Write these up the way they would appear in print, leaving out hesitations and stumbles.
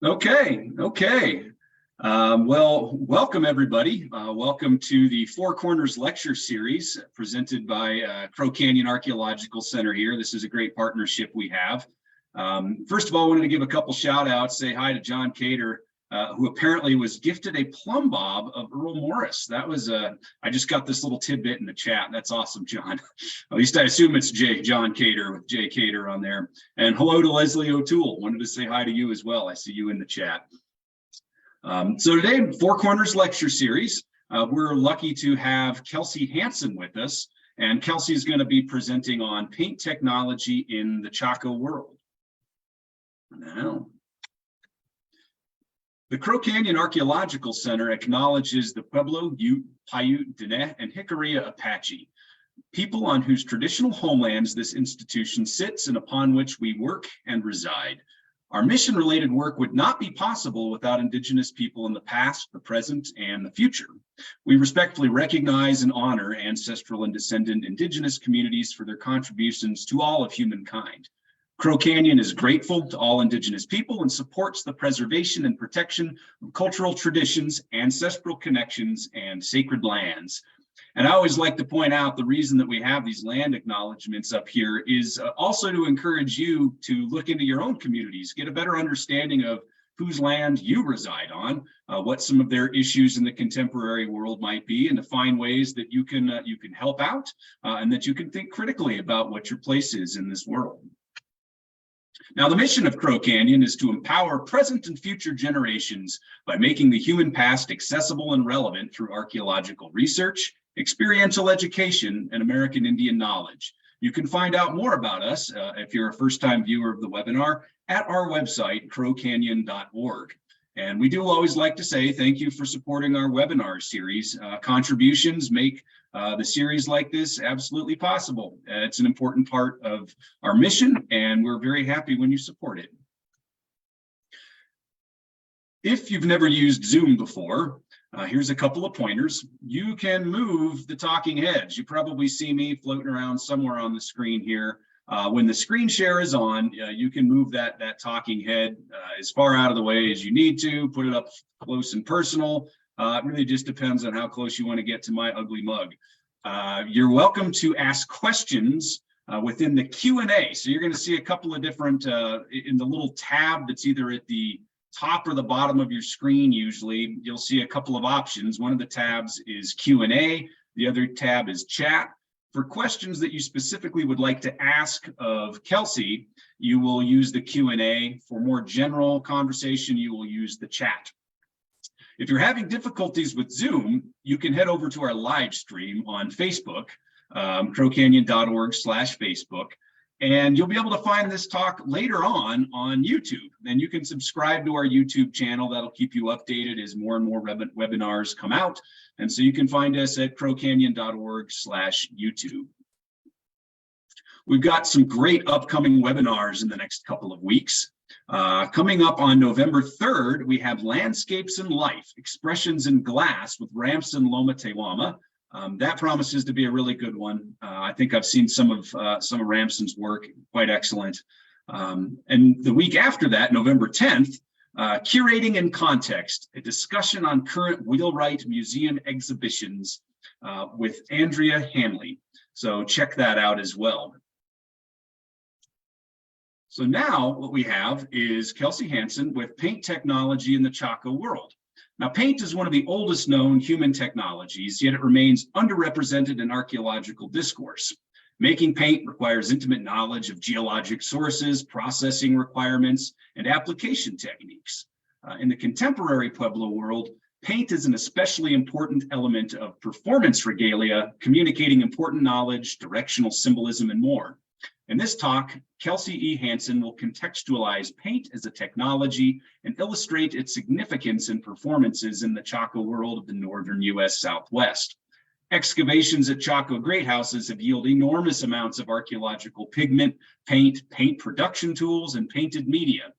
Okay. Well, welcome everybody. Welcome to the Four Corners Lecture Series presented by Crow Canyon Archaeological Center here. This is a great partnership we have. First of all, I wanted to give a couple shout outs, say hi to John Cater, who apparently was gifted a plumb bob of Earl Morris. That was, I just got this little tidbit in the chat. That's awesome, John. At least I assume it's John Cater with J Cater on there. And hello to Leslie O'Toole. Wanted to say hi to you as well. I see you in the chat. So today, Four Corners Lecture Series, we're lucky to have Kelsey Hanson with us. And Kelsey is going to be presenting on paint technology in the Chaco World. Now, the Crow Canyon Archaeological Center acknowledges the Pueblo, Ute, Paiute, Diné, and Jicarilla Apache, people on whose traditional homelands this institution sits and upon which we work and reside. Our mission-related work would not be possible without Indigenous people in the past, the present, and the future. We respectfully recognize and honor ancestral and descendant Indigenous communities for their contributions to all of humankind. Crow Canyon is grateful to all Indigenous people and supports the preservation and protection of cultural traditions, ancestral connections, and sacred lands. And I always like to point out the reason that we have these land acknowledgements up here is also to encourage you to look into your own communities, get a better understanding of whose land you reside on, what some of their issues in the contemporary world might be, and to find ways that you can help out and that you can think critically about what your place is in this world. Now, the mission of Crow Canyon is to empower present and future generations by making the human past accessible and relevant through archaeological research, experiential education, and American Indian knowledge. You can find out more about us if you're a first-time viewer of the webinar at our website, crowcanyon.org. And we do always like to say thank you for supporting our webinar series. Contributions make the series like this absolutely possible. It's an important part of our mission, and we're very happy when you support it. If you've never used Zoom before, here's a couple of pointers. You can move the talking heads. You probably see me floating around somewhere on the screen here. When the screen share is on, you can move that talking head as far out of the way as you need to, put it up close and personal. It really just depends on how close you want to get to my ugly mug. You're welcome to ask questions within the Q&A. So you're going to see a couple of different, in the little tab that's either at the top or the bottom of your screen, usually, you'll see a couple of options. One of the tabs is Q&A, the other tab is chat. For questions that you specifically would like to ask of Kelsey, you will use the Q&A. For more general conversation, you will use the chat. If you're having difficulties with Zoom, you can head over to our live stream on Facebook, crowcanyon.org/Facebook, and you'll be able to find this talk later on YouTube. And you can subscribe to our YouTube channel. That'll keep you updated as more and more webinars come out. And so you can find us at crowcanyon.org/YouTube. We've got some great upcoming webinars in the next couple of weeks. Coming up on November 3rd, we have Landscapes in Life, Expressions in Glass with Ramson Loma Tewama. That promises to be a really good one. I think I've seen some of Ramson's work, quite excellent. And the week after that, November 10th, Curating in Context, a discussion on current wheelwright museum exhibitions with Andrea Hanley. So check that out as well. So now what we have is Kelsey Hanson with Paint Technology in the Chaco World. Now, paint is one of the oldest known human technologies, yet it remains underrepresented in archaeological discourse. Making paint requires intimate knowledge of geologic sources, processing requirements, and application techniques. In the contemporary Pueblo world, paint is an especially important element of performance regalia, communicating important knowledge, directional symbolism, and more. In this talk, Kelsey E. Hanson will contextualize paint as a technology and illustrate its significance and performances in the Chaco world of the northern U.S. Southwest. Excavations at Chaco Greathouses have yielded enormous amounts of archaeological pigment, paint production tools, and painted media.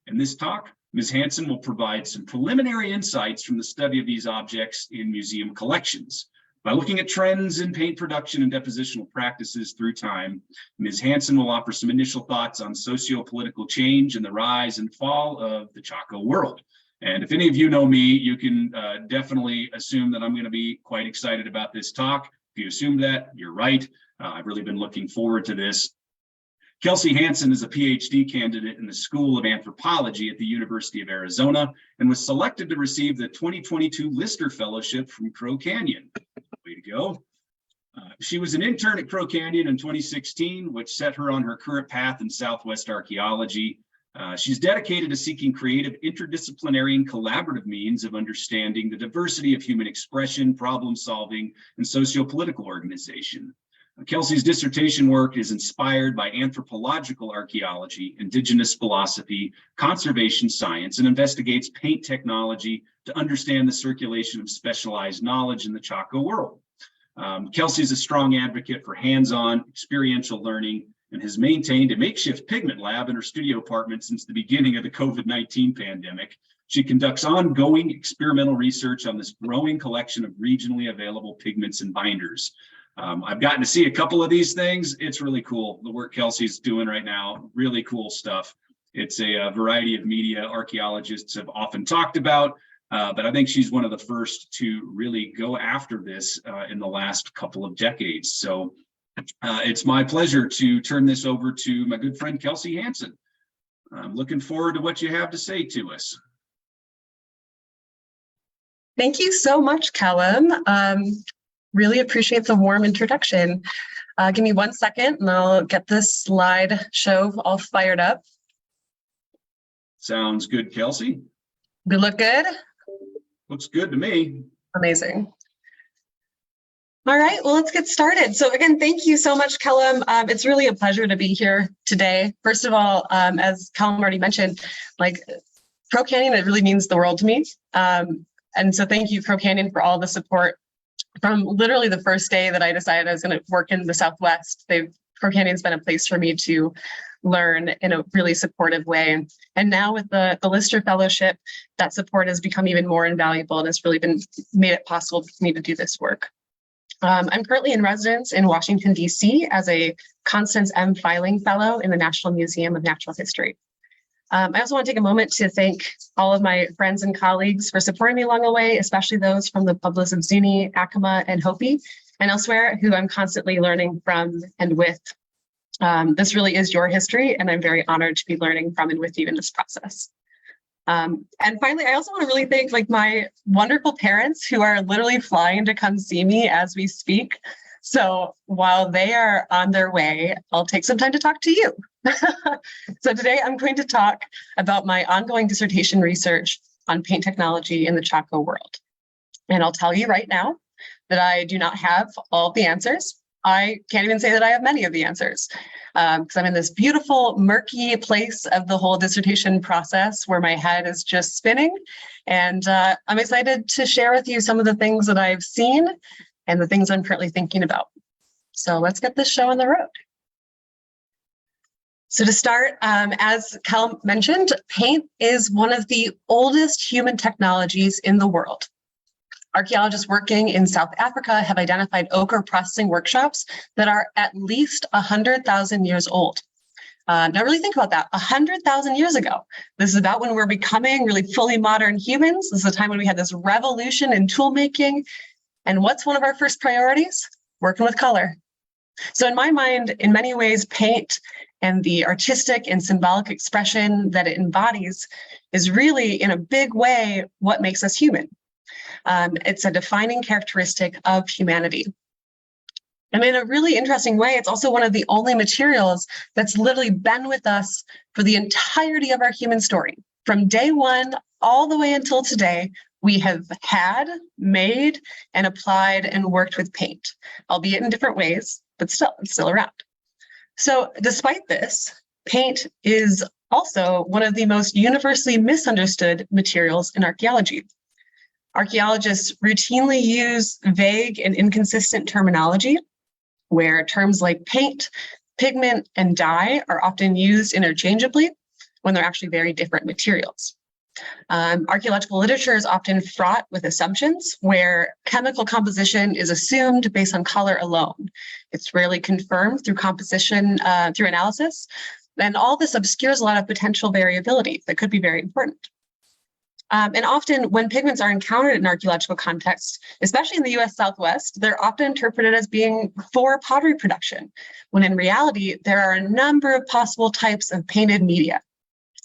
In this talk, Ms. Hanson will provide some preliminary insights from the study of these objects in museum collections. By looking at trends in paint production and depositional practices through time, Ms. Hanson will offer some initial thoughts on sociopolitical change and the rise and fall of the Chaco world. And if any of you know me, you can definitely assume that I'm going to be quite excited about this talk. If you assume that, you're right. I've really been looking forward to this. Kelsey Hanson is a PhD candidate in the School of Anthropology at the University of Arizona and was selected to receive the 2022 Lister Fellowship from Crow Canyon. Way to go. She was an intern at Crow Canyon in 2016, which set her on her current path in Southwest archaeology. She's dedicated to seeking creative, interdisciplinary, and collaborative means of understanding the diversity of human expression, problem solving, and sociopolitical organization. Kelsey's dissertation work is inspired by anthropological archaeology, indigenous philosophy, conservation science, and investigates paint technology to understand the circulation of specialized knowledge in the Chaco world. Kelsey is a strong advocate for hands-on experiential learning and has maintained a makeshift pigment lab in her studio apartment since the beginning of the COVID-19 pandemic. She conducts ongoing experimental research on this growing collection of regionally available pigments and binders. I've gotten to see a couple of these things. It's really cool. The work Kelsey's doing right now, really cool stuff. It's a variety of media archaeologists have often talked about, but I think she's one of the first to really go after this in the last couple of decades. So it's my pleasure to turn this over to my good friend, Kelsey Hanson. I'm looking forward to what you have to say to us. Thank you so much, Callum. Really appreciate the warm introduction. Give me 1 second and I'll get this slideshow all fired up. Sounds good, Kelsey. We look good? Looks good to me. Amazing. All right, well, let's get started. So again, thank you so much, Callum. It's really a pleasure to be here today. First of all, as Callum already mentioned, like Crow Canyon, it really means the world to me. And so thank you, Crow Canyon, for all the support. From literally the first day that I decided I was going to work in the Southwest, Crow Canyon's been a place for me to learn in a really supportive way. And now with the Lister Fellowship, that support has become even more invaluable and has really made it possible for me to do this work. I'm currently in residence in Washington, D.C. as a Constance M. Filing Fellow in the National Museum of Natural History. I also want to take a moment to thank all of my friends and colleagues for supporting me along the way, especially those from the Pueblos of Zuni, Acoma, and Hopi, and elsewhere who I'm constantly learning from and with. This really is your history, and I'm very honored to be learning from and with you in this process. And finally, I also want to really thank my wonderful parents who are literally flying to come see me as we speak. So while they are on their way, I'll take some time to talk to you. So today I'm going to talk about my ongoing dissertation research on paint technology in the Chaco world. And I'll tell you right now that I do not have all the answers. I can't even say that I have many of the answers because I'm in this beautiful, murky place of the whole dissertation process where my head is just spinning. And I'm excited to share with you some of the things that I've seen and the things I'm currently thinking about. So let's get this show on the road. So to start, as Cal mentioned, paint is one of the oldest human technologies in the world. Archaeologists working in South Africa have identified ochre processing workshops that are at least 100,000 years old. Now really think about that, 100,000 years ago. This is about when we're becoming really fully modern humans. This is a time when we had this revolution in tool making. And what's one of our first priorities? Working with color. So in my mind, in many ways, paint and the artistic and symbolic expression that it embodies is really, in a big way, what makes us human. It's a defining characteristic of humanity. And in a really interesting way, it's also one of the only materials that's literally been with us for the entirety of our human story. From day one all the way until today, we have had, made, and applied and worked with paint, albeit in different ways, but still, it's still around. So despite this, paint is also one of the most universally misunderstood materials in archaeology. Archaeologists routinely use vague and inconsistent terminology, where terms like paint, pigment, and dye are often used interchangeably when they're actually very different materials. Archaeological literature is often fraught with assumptions where chemical composition is assumed based on color alone. It's rarely confirmed through composition, through analysis, and all this obscures a lot of potential variability that could be very important. And often when pigments are encountered in archaeological contexts, especially in the US Southwest, they're often interpreted as being for pottery production, when in reality, there are a number of possible types of painted media.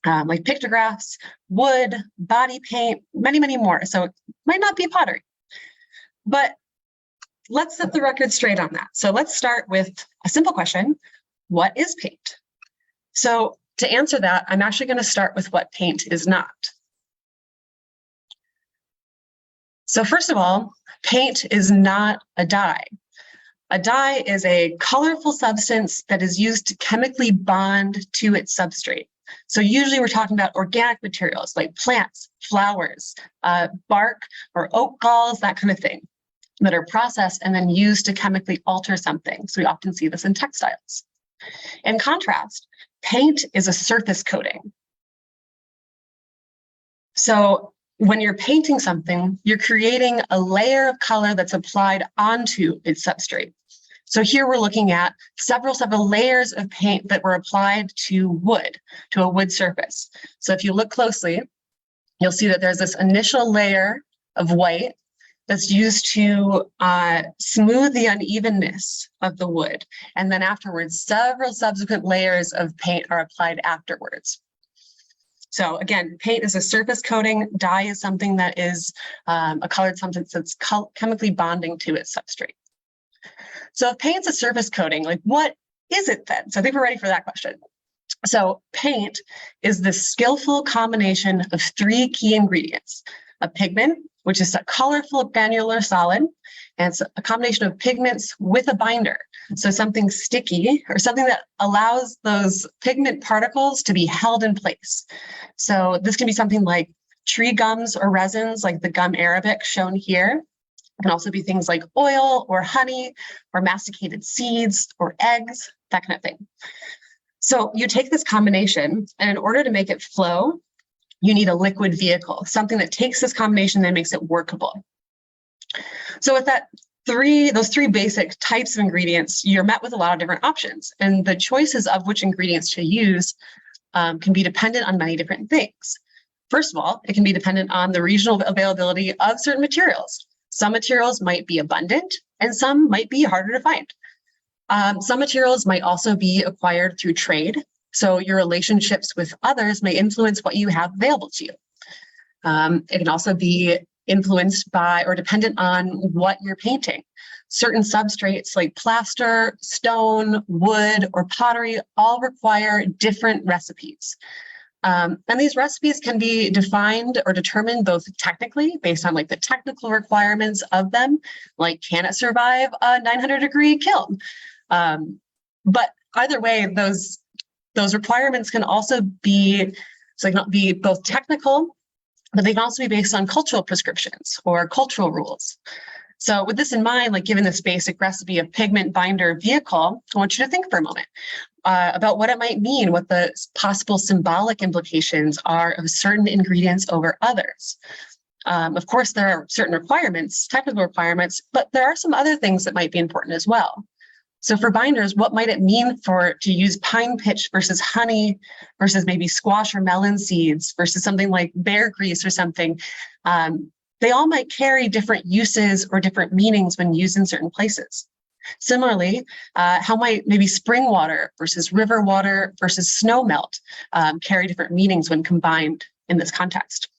Like pictographs, wood, body paint, many, many more. So it might not be pottery. But let's set the record straight on that. So let's start with a simple question. What is paint? So to answer that, I'm actually going to start with what paint is not. So first of all, paint is not a dye. A dye is a colorful substance that is used to chemically bond to its substrate. So usually we're talking about organic materials like plants, flowers, bark, or oak galls, that kind of thing, that are processed and then used to chemically alter something. So we often see this in textiles. In contrast, paint is a surface coating. So when you're painting something, you're creating a layer of color that's applied onto its substrate. So here we're looking at several layers of paint that were applied to wood, to a wood surface. So if you look closely, you'll see that there's this initial layer of white that's used to smooth the unevenness of the wood. And then afterwards, several subsequent layers of paint are applied afterwards. So again, paint is a surface coating. Dye is something that is a colored substance that's chemically bonding to its substrate. So if paint's a surface coating, like what is it then? So I think we're ready for that question. So paint is the skillful combination of three key ingredients: a pigment, which is a colorful granular solid, and it's a combination of pigments with a binder. So something sticky or something that allows those pigment particles to be held in place. So this can be something like tree gums or resins, like the gum arabic shown here. It can also be things like oil or honey or masticated seeds or eggs, that kind of thing. So you take this combination, and in order to make it flow, you need a liquid vehicle, something that takes this combination and makes it workable. So with those three basic types of ingredients, you're met with a lot of different options. And the choices of which ingredients to use can be dependent on many different things. First of all, it can be dependent on the regional availability of certain materials. Some materials might be abundant and some might be harder to find. Some materials might also be acquired through trade. So your relationships with others may influence what you have available to you. It can also be influenced by or dependent on what you're painting. Certain substrates like plaster, stone, wood, or pottery all require different recipes. And these recipes can be defined or determined both technically based on like the technical requirements of them, like can it survive a 900-degree kiln? But either way, those requirements can also be, so they can be both technical, but they can also be based on cultural prescriptions or cultural rules. So with this in mind, like given this basic recipe of pigment, binder, vehicle, I want you to think for a moment about what it might mean, what the possible symbolic implications are of certain ingredients over others. Of course, there are certain requirements, technical requirements, but there are some other things that might be important as well. So for binders, what might it mean to use pine pitch versus honey versus maybe squash or melon seeds versus something like bear grease or something? They all might carry different uses or different meanings when used in certain places. Similarly, how might maybe spring water versus river water versus snow melt carry different meanings when combined in this context?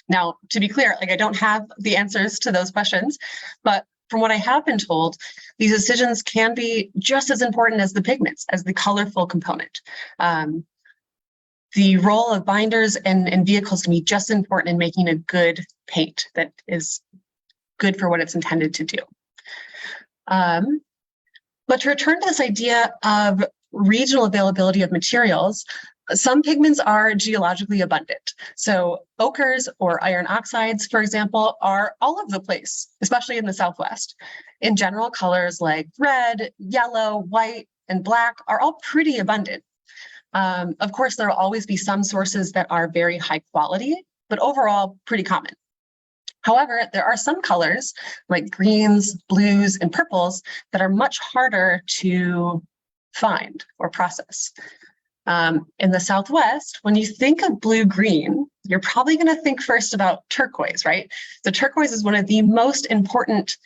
Now, to be clear, like I don't have the answers to those questions, but from what I have been told, these decisions can be just as important as the pigments, as the colorful component. The role of binders and vehicles can be just as important in making a good paint that is good for what it's intended to do. But to return to this idea of regional availability of materials, some pigments are geologically abundant. So ochres or iron oxides, for example, are all over the place, especially in the Southwest. In general, colors like red, yellow, white, and black are all pretty abundant. Of course, there will always be some sources that are very high quality, but overall pretty common. However, there are some colors like greens, blues, and purples that are much harder to find or process. In the Southwest, when you think of blue-green, you're probably going to think first about turquoise, right? So turquoise is one of the most important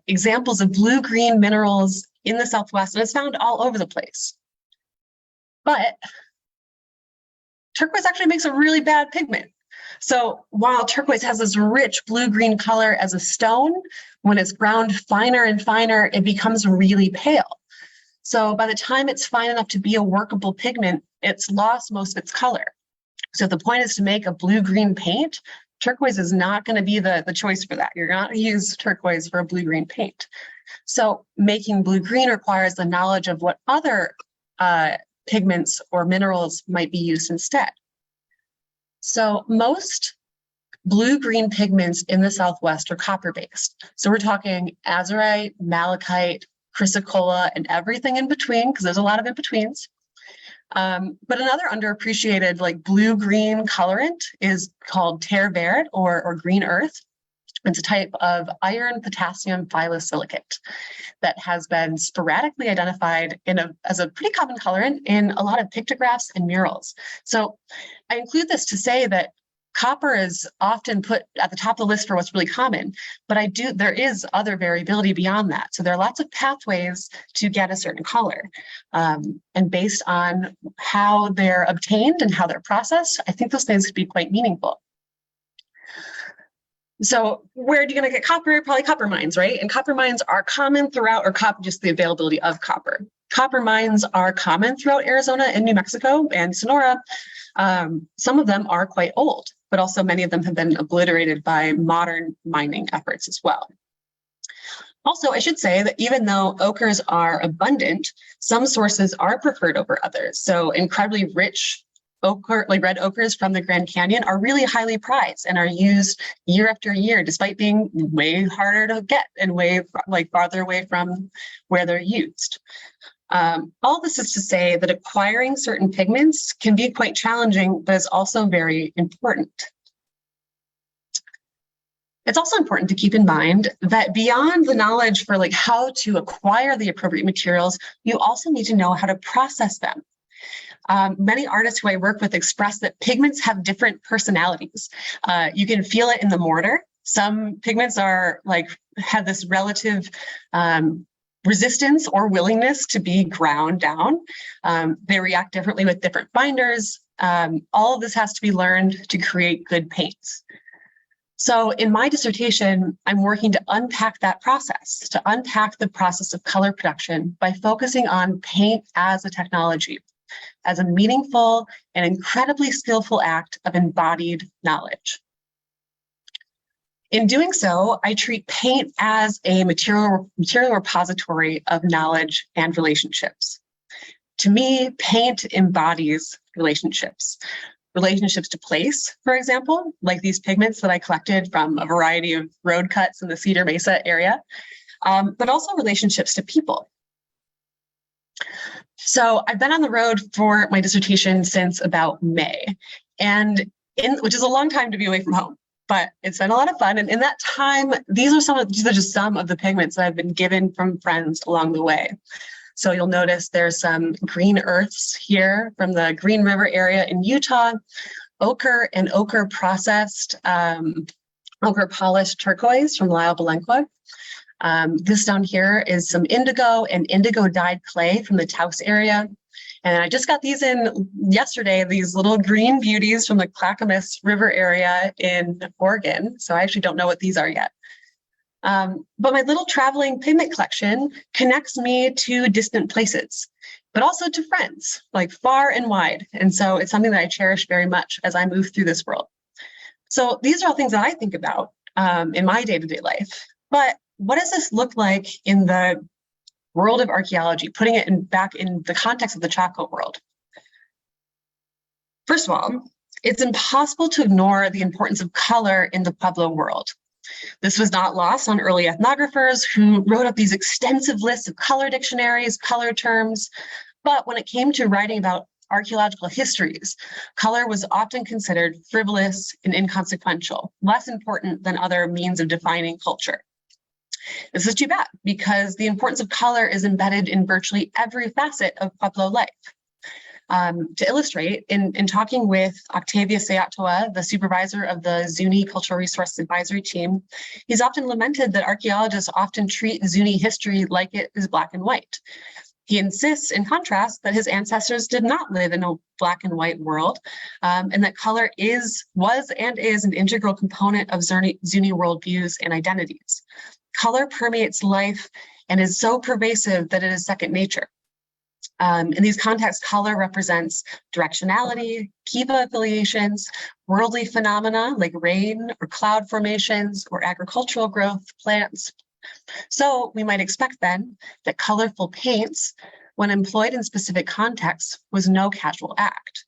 examples of blue-green minerals in the Southwest, and it's found all over the place. But turquoise actually makes a really bad pigment. So while turquoise has this rich blue-green color as a stone, when it's ground finer and finer, it becomes really pale. So by the time it's fine enough to be a workable pigment, it's lost most of its color. So if the point is to make a blue-green paint, turquoise is not going to be the choice for that. You're not going to use turquoise for a blue-green paint. So making blue-green requires the knowledge of what other pigments or minerals might be used instead. So most blue-green pigments in the Southwest are copper-based. So we're talking azurite, malachite, chrysocolla, and everything in between, because there's a lot of in-betweens. But another underappreciated like blue-green colorant is called terre verte or green earth. It's a type of iron potassium phyllosilicate that has been sporadically identified as a pretty common colorant in a lot of pictographs and murals. So I include this to say that copper is often put at the top of the list for what's really common, but there is other variability beyond that. So there are lots of pathways to get a certain color. And based on how they're obtained and how they're processed, I think those things could be quite meaningful. So where are you going to get copper? Probably copper mines, right? And copper mines are common throughout, or just the availability of copper. Copper mines are common throughout Arizona and New Mexico and Sonora. Some of them are quite old, but also many of them have been obliterated by modern mining efforts as well. Also, I should say that even though ochres are abundant, some sources are preferred over others. So incredibly rich ochre, like red ochres from the Grand Canyon, are really highly prized and are used year after year, despite being way harder to get and way farther away from where they're used. All this is to say that acquiring certain pigments can be quite challenging, but is also very important. It's also important to keep in mind that beyond the knowledge for how to acquire the appropriate materials, you also need to know how to process them. Many artists who I work with express that pigments have different personalities. You can feel it in the mortar. Some pigments are have this relative resistance or willingness to be ground down. They react differently with different binders. All of this has to be learned to create good paints. So in my dissertation, I'm working to unpack that process, to unpack the process of color production by focusing on paint as a technology, as a meaningful and incredibly skillful act of embodied knowledge. In doing so, I treat paint as a material repository of knowledge and relationships. To me, paint embodies relationships. Relationships to place, for example, like these pigments that I collected from a variety of road cuts in the Cedar Mesa area, but also relationships to people. So I've been on the road for my dissertation since about May, which is a long time to be away from home, but it's been a lot of fun. And in that time, these are just some of the pigments that I've been given from friends along the way. So you'll notice there's some green earths here from the Green River area in Utah, ochre and ochre processed, ochre polished turquoise from Lyle Belenqua. This down here is some indigo and indigo dyed clay from the Taos area. And I just got these in yesterday, these little green beauties from the Clackamas River area in Oregon. So I actually don't know what these are yet. But my little traveling pigment collection connects me to distant places, but also to friends, far and wide. And so it's something that I cherish very much as I move through this world. So these are all things that I think about in my day-to-day life. But what does this look like in the world of archaeology, putting it back in the context of the Chaco world? First of all, it's impossible to ignore the importance of color in the Pueblo world. This was not lost on early ethnographers who wrote up these extensive lists of color dictionaries, color terms. But when it came to writing about archaeological histories, color was often considered frivolous and inconsequential, less important than other means of defining culture. This is too bad because the importance of color is embedded in virtually every facet of Pueblo life. To illustrate, in talking with Octavia Seatoa, the supervisor of the Zuni Cultural Resource Advisory Team, he's often lamented that archaeologists often treat Zuni history like it is black and white. He insists, in contrast, that his ancestors did not live in a black and white world, and that color was and is an integral component of Zuni worldviews and identities. Color permeates life and is so pervasive that it is second nature. In these contexts, color represents directionality, kiva affiliations, worldly phenomena like rain or cloud formations or agricultural growth, plants. So we might expect then that colorful paints, when employed in specific contexts, was no casual act.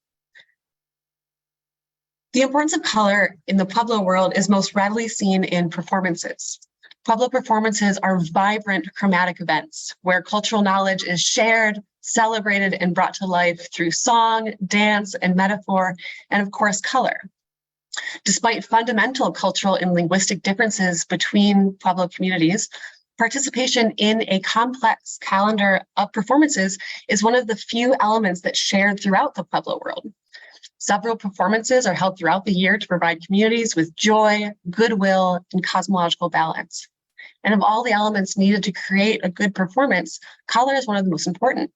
The importance of color in the Pueblo world is most readily seen in performances. Pueblo performances are vibrant chromatic events where cultural knowledge is shared, celebrated, and brought to life through song, dance, and metaphor, and of course, color. Despite fundamental cultural and linguistic differences between Pueblo communities, participation in a complex calendar of performances is one of the few elements that's shared throughout the Pueblo world. Several performances are held throughout the year to provide communities with joy, goodwill, and cosmological balance. And of all the elements needed to create a good performance, color is one of the most important.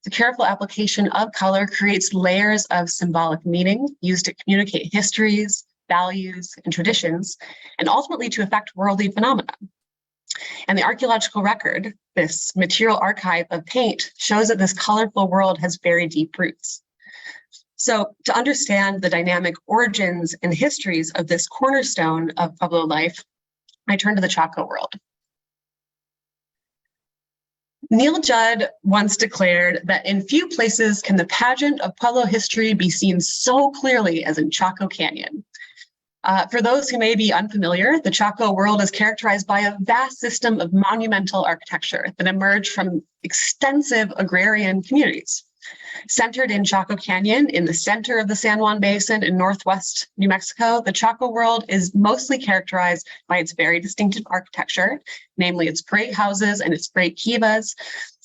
The careful application of color creates layers of symbolic meaning used to communicate histories, values, and traditions, and ultimately to affect worldly phenomena. And the archaeological record, this material archive of paint, shows that this colorful world has very deep roots. So to understand the dynamic origins and histories of this cornerstone of Pueblo life, I turn to the Chaco World. Neil Judd once declared that in few places can the pageant of Pueblo history be seen so clearly as in Chaco Canyon. For those who may be unfamiliar, the Chaco world is characterized by a vast system of monumental architecture that emerged from extensive agrarian communities. Centered in Chaco Canyon, in the center of the San Juan Basin in northwest New Mexico, the Chaco world is mostly characterized by its very distinctive architecture, namely its great houses and its great kivas.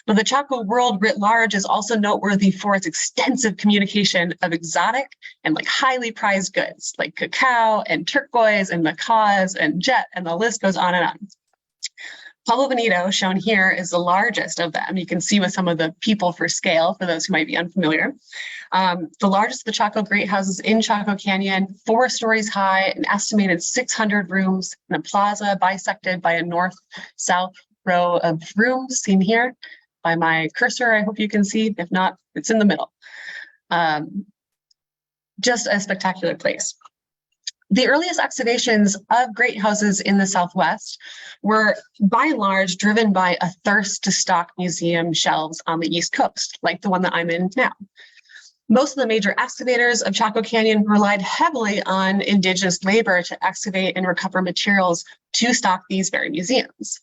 But the Chaco world writ large is also noteworthy for its extensive communication of exotic and highly prized goods, like cacao and turquoise and macaws and jet, and the list goes on and on. Pueblo Bonito, shown here, is the largest of them. You can see with some of the people for scale, for those who might be unfamiliar. The largest of the Chaco great houses in Chaco Canyon, 4 stories high, an estimated 600 rooms, and a plaza bisected by a north-south row of rooms, seen here by my cursor. I hope you can see. If not, it's in the middle. Just a spectacular place. The earliest excavations of great houses in the Southwest were, by and large, driven by a thirst to stock museum shelves on the East Coast, like the one that I'm in now. Most of the major excavators of Chaco Canyon relied heavily on indigenous labor to excavate and recover materials to stock these very museums.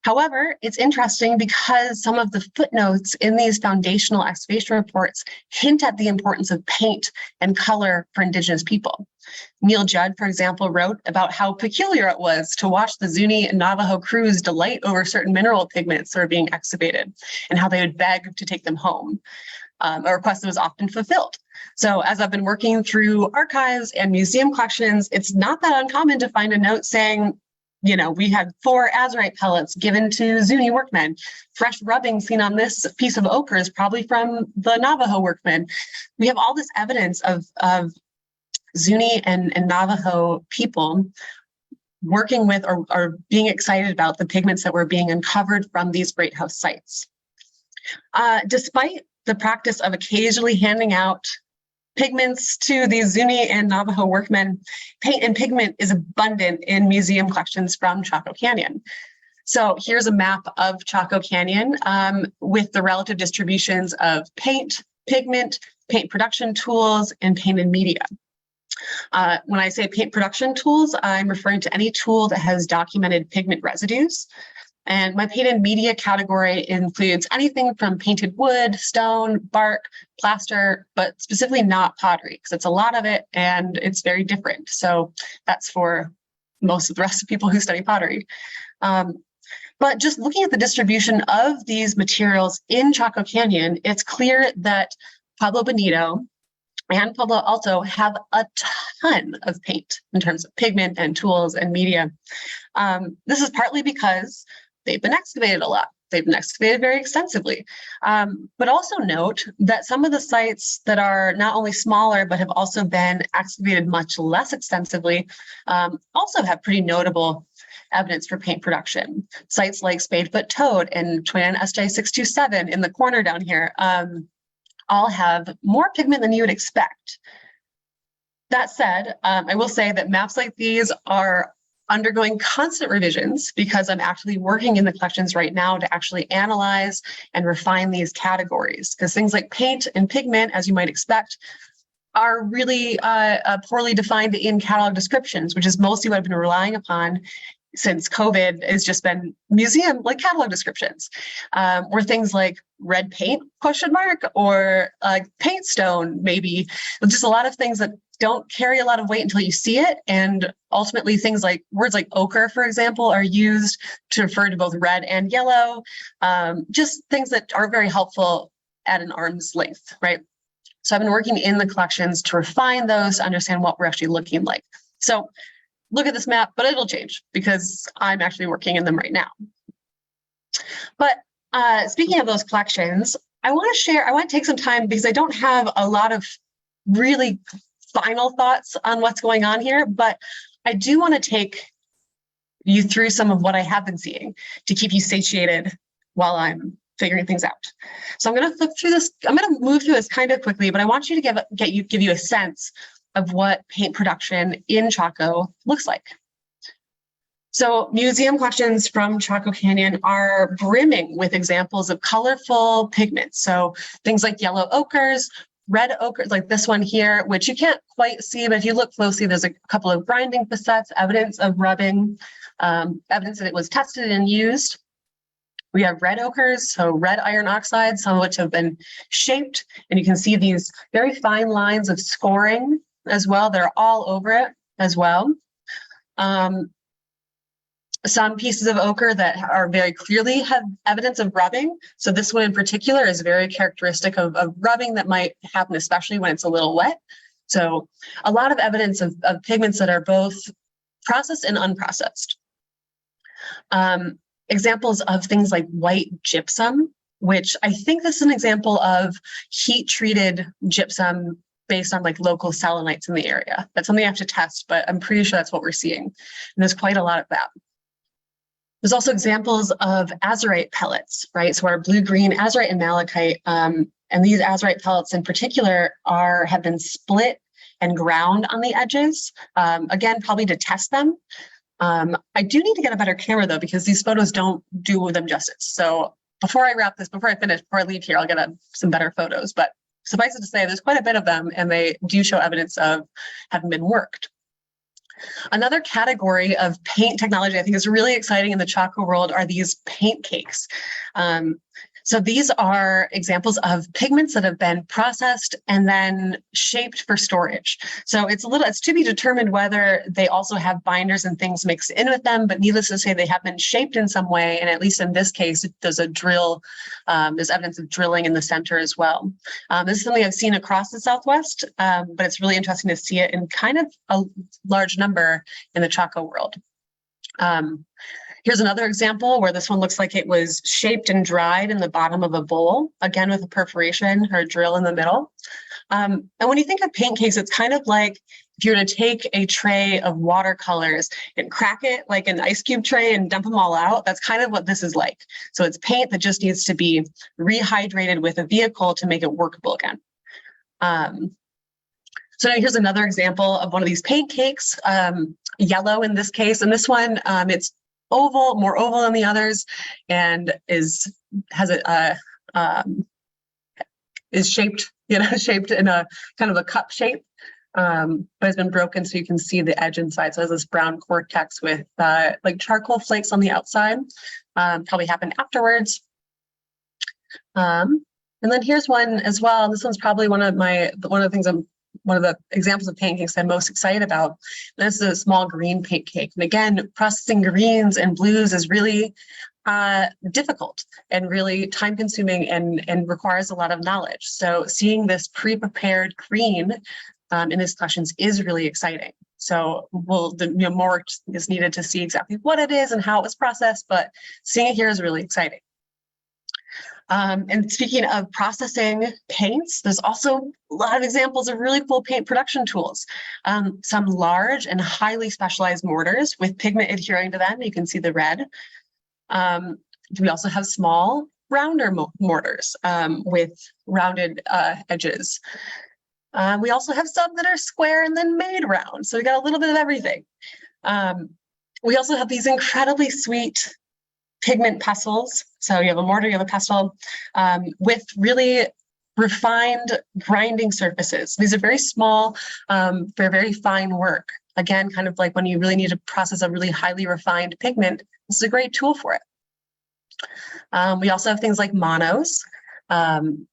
However, it's interesting because some of the footnotes in these foundational excavation reports hint at the importance of paint and color for indigenous people. Neil Judd, for example, wrote about how peculiar it was to watch the Zuni and Navajo crews delight over certain mineral pigments that were being excavated and how they would beg to take them home. A request that was often fulfilled. So as I've been working through archives and museum collections, it's not that uncommon to find a note saying, we had 4 azurite pellets given to Zuni workmen. Fresh rubbing seen on this piece of ochre is probably from the Navajo workmen. We have all this evidence of Zuni and Navajo people working with or being excited about the pigments that were being uncovered from these great house sites. Despite the practice of occasionally handing out pigments to these Zuni and Navajo workmen, paint and pigment is abundant in museum collections from Chaco Canyon. So here's a map of Chaco Canyon with the relative distributions of paint, pigment, paint production tools, and painted media. When I say paint production tools, I'm referring to any tool that has documented pigment residues. And my painted media category includes anything from painted wood, stone, bark, plaster, but specifically not pottery, because it's a lot of it and it's very different. So that's for most of the rest of people who study pottery. But just looking at the distribution of these materials in Chaco Canyon, it's clear that Pueblo Bonito and Pueblo Alto have a ton of paint in terms of pigment and tools and media. This is partly because they've been excavated a lot. They've been excavated very extensively. But also note that some of the sites that are not only smaller, but have also been excavated much less extensively, also have pretty notable evidence for paint production. Sites like Spadefoot Toad and 29 SJ 627 in the corner down here all have more pigment than you would expect. That said, I will say that maps like these are undergoing constant revisions because I'm actually working in the collections right now to actually analyze and refine these categories, because things like paint and pigment, as you might expect, are really poorly defined in catalog descriptions, which is mostly what I've been relying upon since COVID. Has just been museum like catalog descriptions, or things like red paint ? Or paint stone, maybe. Just a lot of things that don't carry a lot of weight until you see it. And ultimately things like words like ochre, for example, are used to refer to both red and yellow. Just things that are very helpful at an arm's length, right? So I've been working in the collections to refine those, to understand what we're actually looking like. So look at this map, but it'll change because I'm actually working in them right now. But speaking of those collections, I want to take some time because I don't have a lot of really final thoughts on what's going on here, but I do want to take you through some of what I have been seeing to keep you satiated while I'm figuring things out. So I'm going to flip through this. I'm going to move through this kind of quickly, but I want you to give you a sense of what paint production in Chaco looks like. So museum collections from Chaco Canyon are brimming with examples of colorful pigments. So things like yellow ochres, red ochres, like this one here, which you can't quite see, but if you look closely, there's a couple of grinding facets, evidence of rubbing, evidence that it was tested and used. We have red ochres, so red iron oxides, some of which have been shaped, and you can see these very fine lines of scoring as well. They're all over it as well. Some pieces of ochre that are very clearly have evidence of rubbing. So this one in particular is very characteristic of rubbing that might happen, especially when it's a little wet. So a lot of evidence of pigments that are both processed and unprocessed. Examples of things like white gypsum, which I think this is an example of heat-treated gypsum based on like local selenites in the area. That's something I have to test, but I'm pretty sure that's what we're seeing. And there's quite a lot of that. There's also examples of azurite pellets, right? So our blue-green azurite and malachite, and these azurite pellets in particular have been split and ground on the edges. Again, probably to test them. I do need to get a better camera though, because these photos don't do them justice. So before I finish, before I leave here, I'll get some better photos. But suffice it to say, there's quite a bit of them, and they do show evidence of having been worked. Another category of paint technology I think is really exciting in the Chaco world are these paint cakes. So these are examples of pigments that have been processed and then shaped for storage. So it's to be determined whether they also have binders and things mixed in with them, but needless to say, they have been shaped in some way. And at least in this case, there's a drill, there's evidence of drilling in the center as well. This is something I've seen across the Southwest, but it's really interesting to see it in kind of a large number in the Chaco world. Here's another example where this one looks like it was shaped and dried in the bottom of a bowl, again with a perforation or a drill in the middle. And when you think of paint cakes, it's kind of like if you were to take a tray of watercolors and crack it like an ice cube tray and dump them all out. That's kind of what this is like. So it's paint that just needs to be rehydrated with a vehicle to make it workable again. So now here's another example of one of these paint cakes, yellow in this case. And this one, it's more oval than the others, and is shaped, shaped in a kind of a cup shape. but it's been broken so you can see the edge inside. So it has this brown cortex with like charcoal flakes on the outside. Probably happened afterwards. And then here's one as well. This one's probably one of the examples of pancakes I'm most excited about. This is a small green pancake. And again, processing greens and blues is really difficult and really time consuming and requires a lot of knowledge. So seeing this pre-prepared green in these collections is really exciting. So more work is needed to see exactly what it is and how it was processed, but seeing it here is really exciting. And speaking of processing paints, there's also a lot of examples of really cool paint production tools. Some large and highly specialized mortars with pigment adhering to them. You can see the red. We also have small, rounder mortars with rounded edges. We also have some that are square and then made round. So we got a little bit of everything. We also have these incredibly sweet pigment pestles. So you have a mortar, you have a pestle with really refined grinding surfaces. These are very small, very fine work. Again, kind of like when you really need to process a really highly refined pigment, this is a great tool for it. We also have things like monos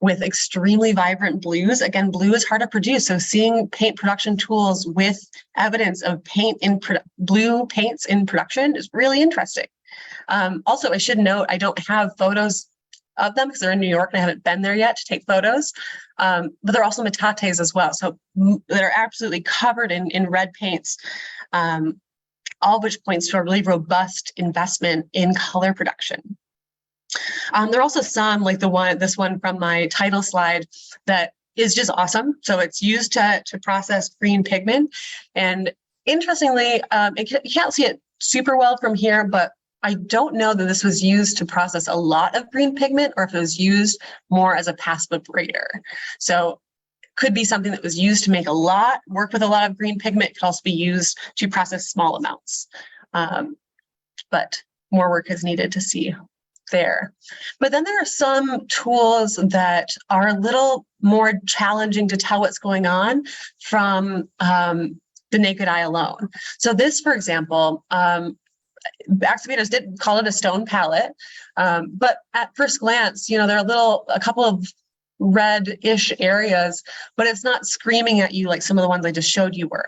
with extremely vibrant blues. Again, blue is hard to produce. So seeing paint production tools with evidence of blue paints in production is really interesting. Also, I should note, I don't have photos of them because they're in New York and I haven't been there yet to take photos, but they're also metates as well. So they're absolutely covered in red paints, all of which points to a really robust investment in color production. There are also some, like this one from my title slide, that is just awesome. So it's used to process green pigment. And interestingly, you can't see it super well from here, but I don't know that this was used to process a lot of green pigment or if it was used more as a passive abrader. So it could be something that was used to make work with a lot of green pigment. It could also be used to process small amounts. But more work is needed to see there. But then there are some tools that are a little more challenging to tell what's going on from the naked eye alone. So this, for example, excavators did call it a stone palette, but at first glance, there are a couple of red-ish areas, but it's not screaming at you like some of the ones I just showed you were.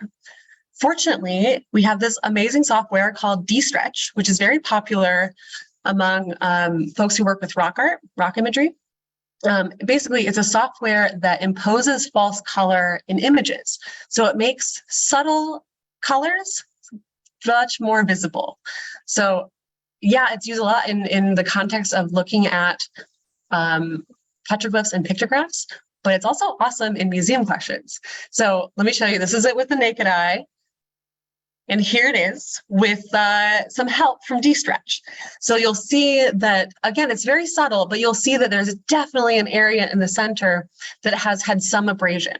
Fortunately, we have this amazing software called D-Stretch, which is very popular among folks who work with rock art, rock imagery. Basically, it's a software that imposes false color in images. So it makes subtle colors much more visible. So yeah, it's used a lot in the context of looking at petroglyphs and pictographs, but it's also awesome in museum collections. So let me show you, this is it with the naked eye. And here it is with some help from D-Stretch. So you'll see that, again, it's very subtle, but you'll see that there's definitely an area in the center that has had some abrasion.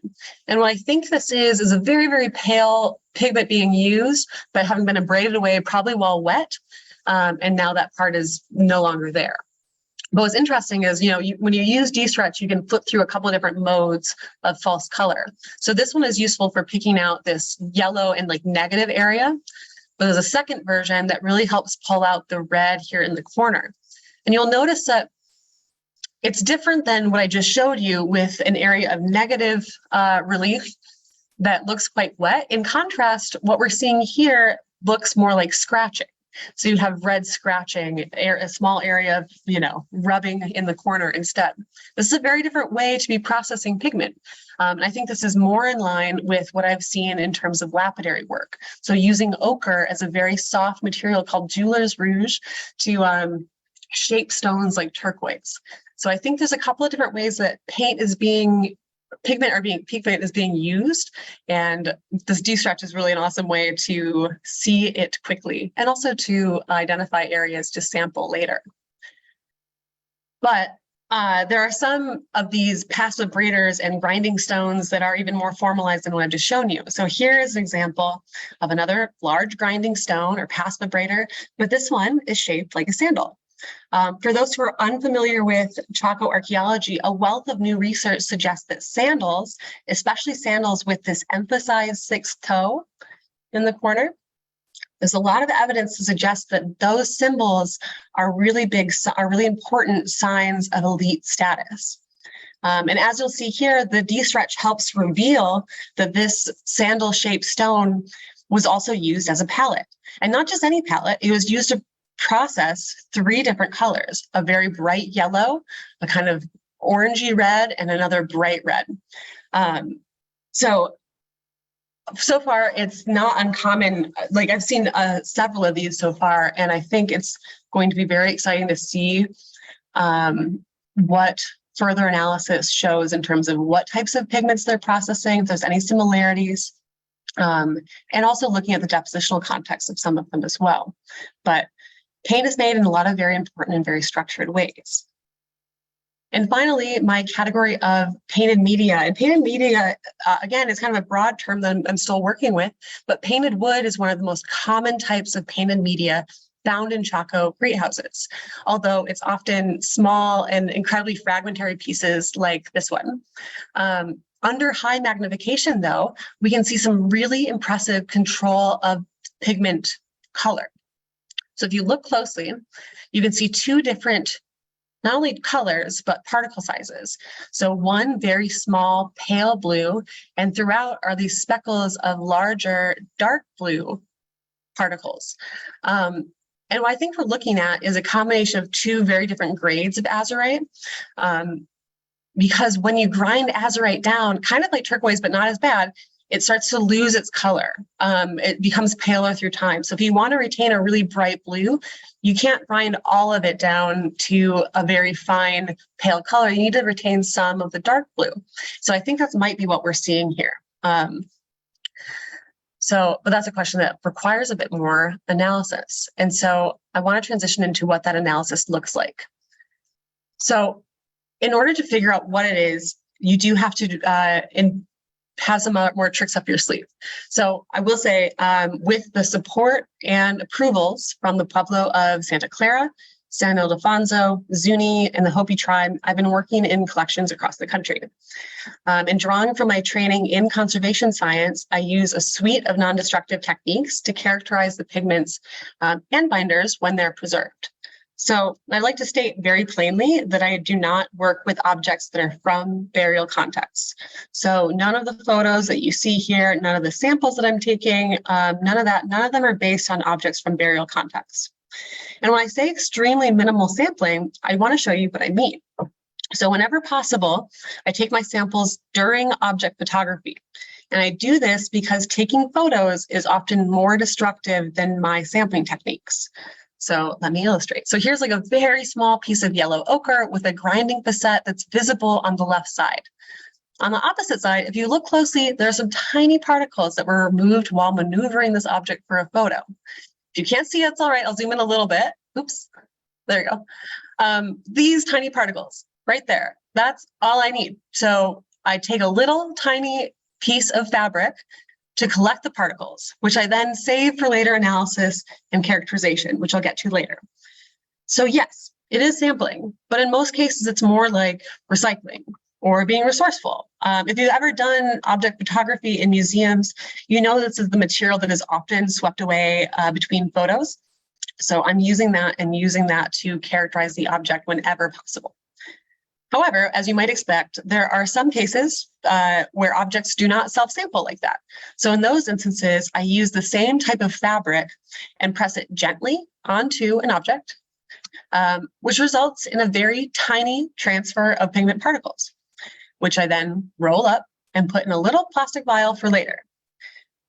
And what I think this is a very, very pale pigment being used, but having been abraded away probably while wet. And now that part is no longer there. But what's interesting is, when you use D-Stretch, you can flip through a couple of different modes of false color. So this one is useful for picking out this yellow and negative area. But there's a second version that really helps pull out the red here in the corner. And you'll notice that it's different than what I just showed you with an area of negative relief that looks quite wet. In contrast, what we're seeing here looks more like scratching. So you have red scratching, a small area of, rubbing in the corner instead. This is a very different way to be processing pigment. And I think this is more in line with what I've seen in terms of lapidary work. So using ochre as a very soft material called jeweler's rouge to shape stones like turquoise. So I think there's a couple of different ways that pigment is being used, and this D-Stretch is really an awesome way to see it quickly and also to identify areas to sample later. But there are some of these passive abraders and grinding stones that are even more formalized than what I've just shown you. So here is an example of another large grinding stone or passive abrader, but this one is shaped like a sandal. For those who are unfamiliar with Chaco archaeology, a wealth of new research suggests that sandals, especially sandals with this emphasized sixth toe in the corner, there's a lot of evidence to suggest that those symbols are really important signs of elite status. And as you'll see here, the D-stretch helps reveal that this sandal-shaped stone was also used as a palette. And not just any palette, it was used to process 3 different colors, a very bright yellow, a kind of orangey red, and another bright red. So far, it's not uncommon. Like I've seen several of these so far, and I think it's going to be very exciting to see what further analysis shows in terms of what types of pigments they're processing, if there's any similarities, and also looking at the depositional context of some of them as well. But paint is made in a lot of very important and very structured ways. And finally, my category of painted media. And painted media, again, is kind of a broad term that I'm still working with, but painted wood is one of the most common types of painted media found in Chaco greenhouses, although it's often small and incredibly fragmentary pieces like this one. Under high magnification, though, we can see some really impressive control of pigment color. So if you look closely, you can see 2 different, not only colors, but particle sizes. So one very small pale blue, and throughout are these speckles of larger dark blue particles. And what I think we're looking at is a combination of 2 very different grades of azurite. Because when you grind azurite down, kind of like turquoise, but not as bad, it starts to lose its color. It becomes paler through time. So if you want to retain a really bright blue, you can't grind all of it down to a very fine pale color. You need to retain some of the dark blue. So I think that might be what we're seeing here. But that's a question that requires a bit more analysis. And so I want to transition into what that analysis looks like. So in order to figure out what it is, you do have to have some more tricks up your sleeve. So I will say, with the support and approvals from the Pueblo of Santa Clara, San Ildefonso, Zuni, and the Hopi tribe, I've been working in collections across the country. And drawing from my training in conservation science, I use a suite of non-destructive techniques to characterize the pigments and binders when they're preserved. So I'd like to state very plainly that I do not work with objects that are from burial contexts. So none of the photos that you see here, none of the samples that I'm taking, none of them are based on objects from burial contexts. And when I say extremely minimal sampling, I want to show you what I mean. So whenever possible, I take my samples during object photography. And I do this because taking photos is often more destructive than my sampling techniques. So let me illustrate. So here's like a very small piece of yellow ochre with a grinding facet that's visible on the left side. On the opposite side, if you look closely, there are some tiny particles that were removed while maneuvering this object for a photo. If you can't see it, it's all right. I'll zoom in a little bit. Oops, there you go. These tiny particles right there, that's all I need. So I take a little tiny piece of fabric to collect the particles, which I then save for later analysis and characterization, which I'll get to later. So yes, it is sampling, but in most cases, it's more like recycling or being resourceful. If you've ever done object photography in museums, you know this is the material that is often swept away between photos. So I'm using that to characterize the object whenever possible. However, as you might expect, there are some cases where objects do not self-sample like that. So in those instances, I use the same type of fabric and press it gently onto an object, which results in a very tiny transfer of pigment particles, which I then roll up and put in a little plastic vial for later.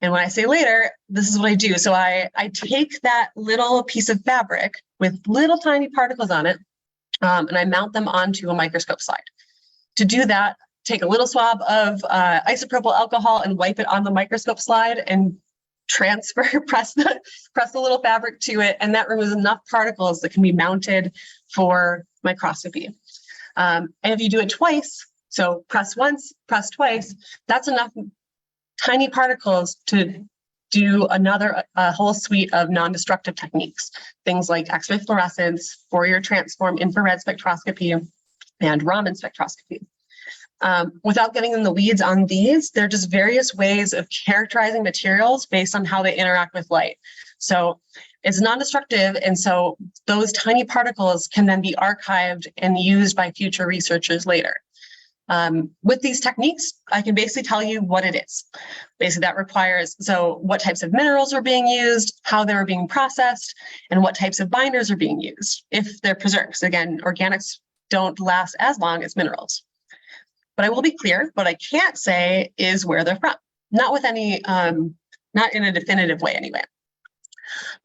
And when I say later, this is what I do. So I take that little piece of fabric with little tiny particles on it, and I mount them onto a microscope slide. To do that, take a little swab of isopropyl alcohol and wipe it on the microscope slide and press the little fabric to it, and that removes enough particles that can be mounted for microscopy. And if you do it twice, so press once, press twice, that's enough tiny particles to do a whole suite of non-destructive techniques, things like X-ray fluorescence, Fourier transform infrared spectroscopy, and Raman spectroscopy. Without getting in the weeds on these, they're just various ways of characterizing materials based on how they interact with light. So it's non-destructive, and so those tiny particles can then be archived and used by future researchers later. With these techniques, I can basically tell you what it is. Basically, that requires, so what types of minerals are being used, how they're being processed, and what types of binders are being used, if they're preserved. So again, organics don't last as long as minerals. But I will be clear, what I can't say is where they're from. Not with any, not in a definitive way anyway.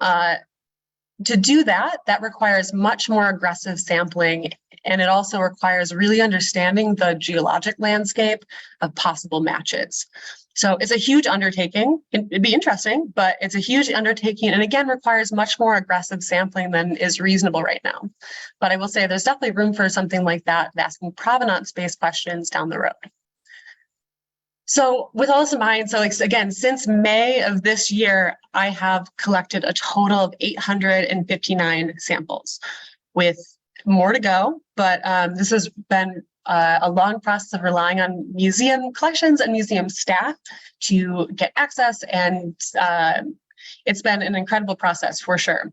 To do that, that requires much more aggressive sampling, and it also requires really understanding the geologic landscape of possible matches. So it's a huge undertaking. It'd be interesting, but it's a huge undertaking, and again, requires much more aggressive sampling than is reasonable right now. But I will say there's definitely room for something like that, asking provenance-based questions down the road. So with all this in mind, so like, again, since May of this year, I have collected a total of 859 samples with more to go, but this has been a long process of relying on museum collections and museum staff to get access, and it's been an incredible process for sure.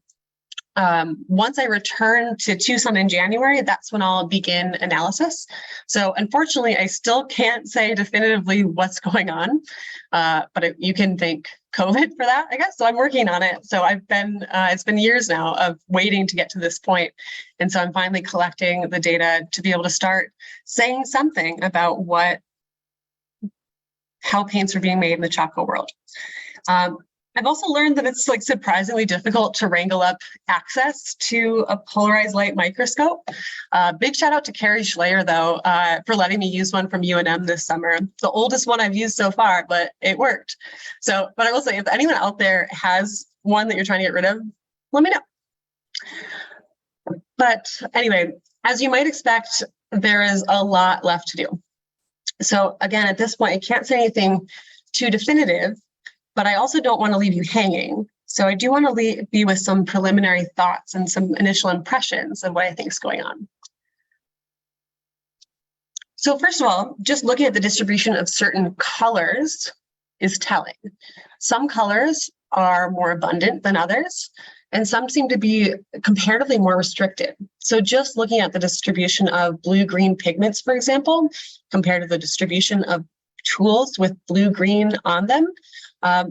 Once I return to Tucson in January, that's when I'll begin analysis. So unfortunately, I still can't say definitively what's going on, but you can thank COVID for that, I guess. So I'm working on it. So I've been, it's been years now of waiting to get to this point. And so I'm finally collecting the data to be able to start saying something about how paints are being made in the Chaco world. I've also learned that it's like surprisingly difficult to wrangle up access to a polarized light microscope. Big shout out to Carrie Schleyer though, for letting me use one from UNM this summer. It's the oldest one I've used so far, but it worked. So, but I will say if anyone out there has one that you're trying to get rid of, let me know. But anyway, as you might expect, there is a lot left to do. So again, at this point, I can't say anything too definitive, but I also don't want to leave you hanging. So I do want to leave you with some preliminary thoughts and some initial impressions of what I think is going on. So first of all, just looking at the distribution of certain colors is telling. Some colors are more abundant than others, and some seem to be comparatively more restricted. So just looking at the distribution of blue-green pigments, for example, compared to the distribution of tools with blue-green on them,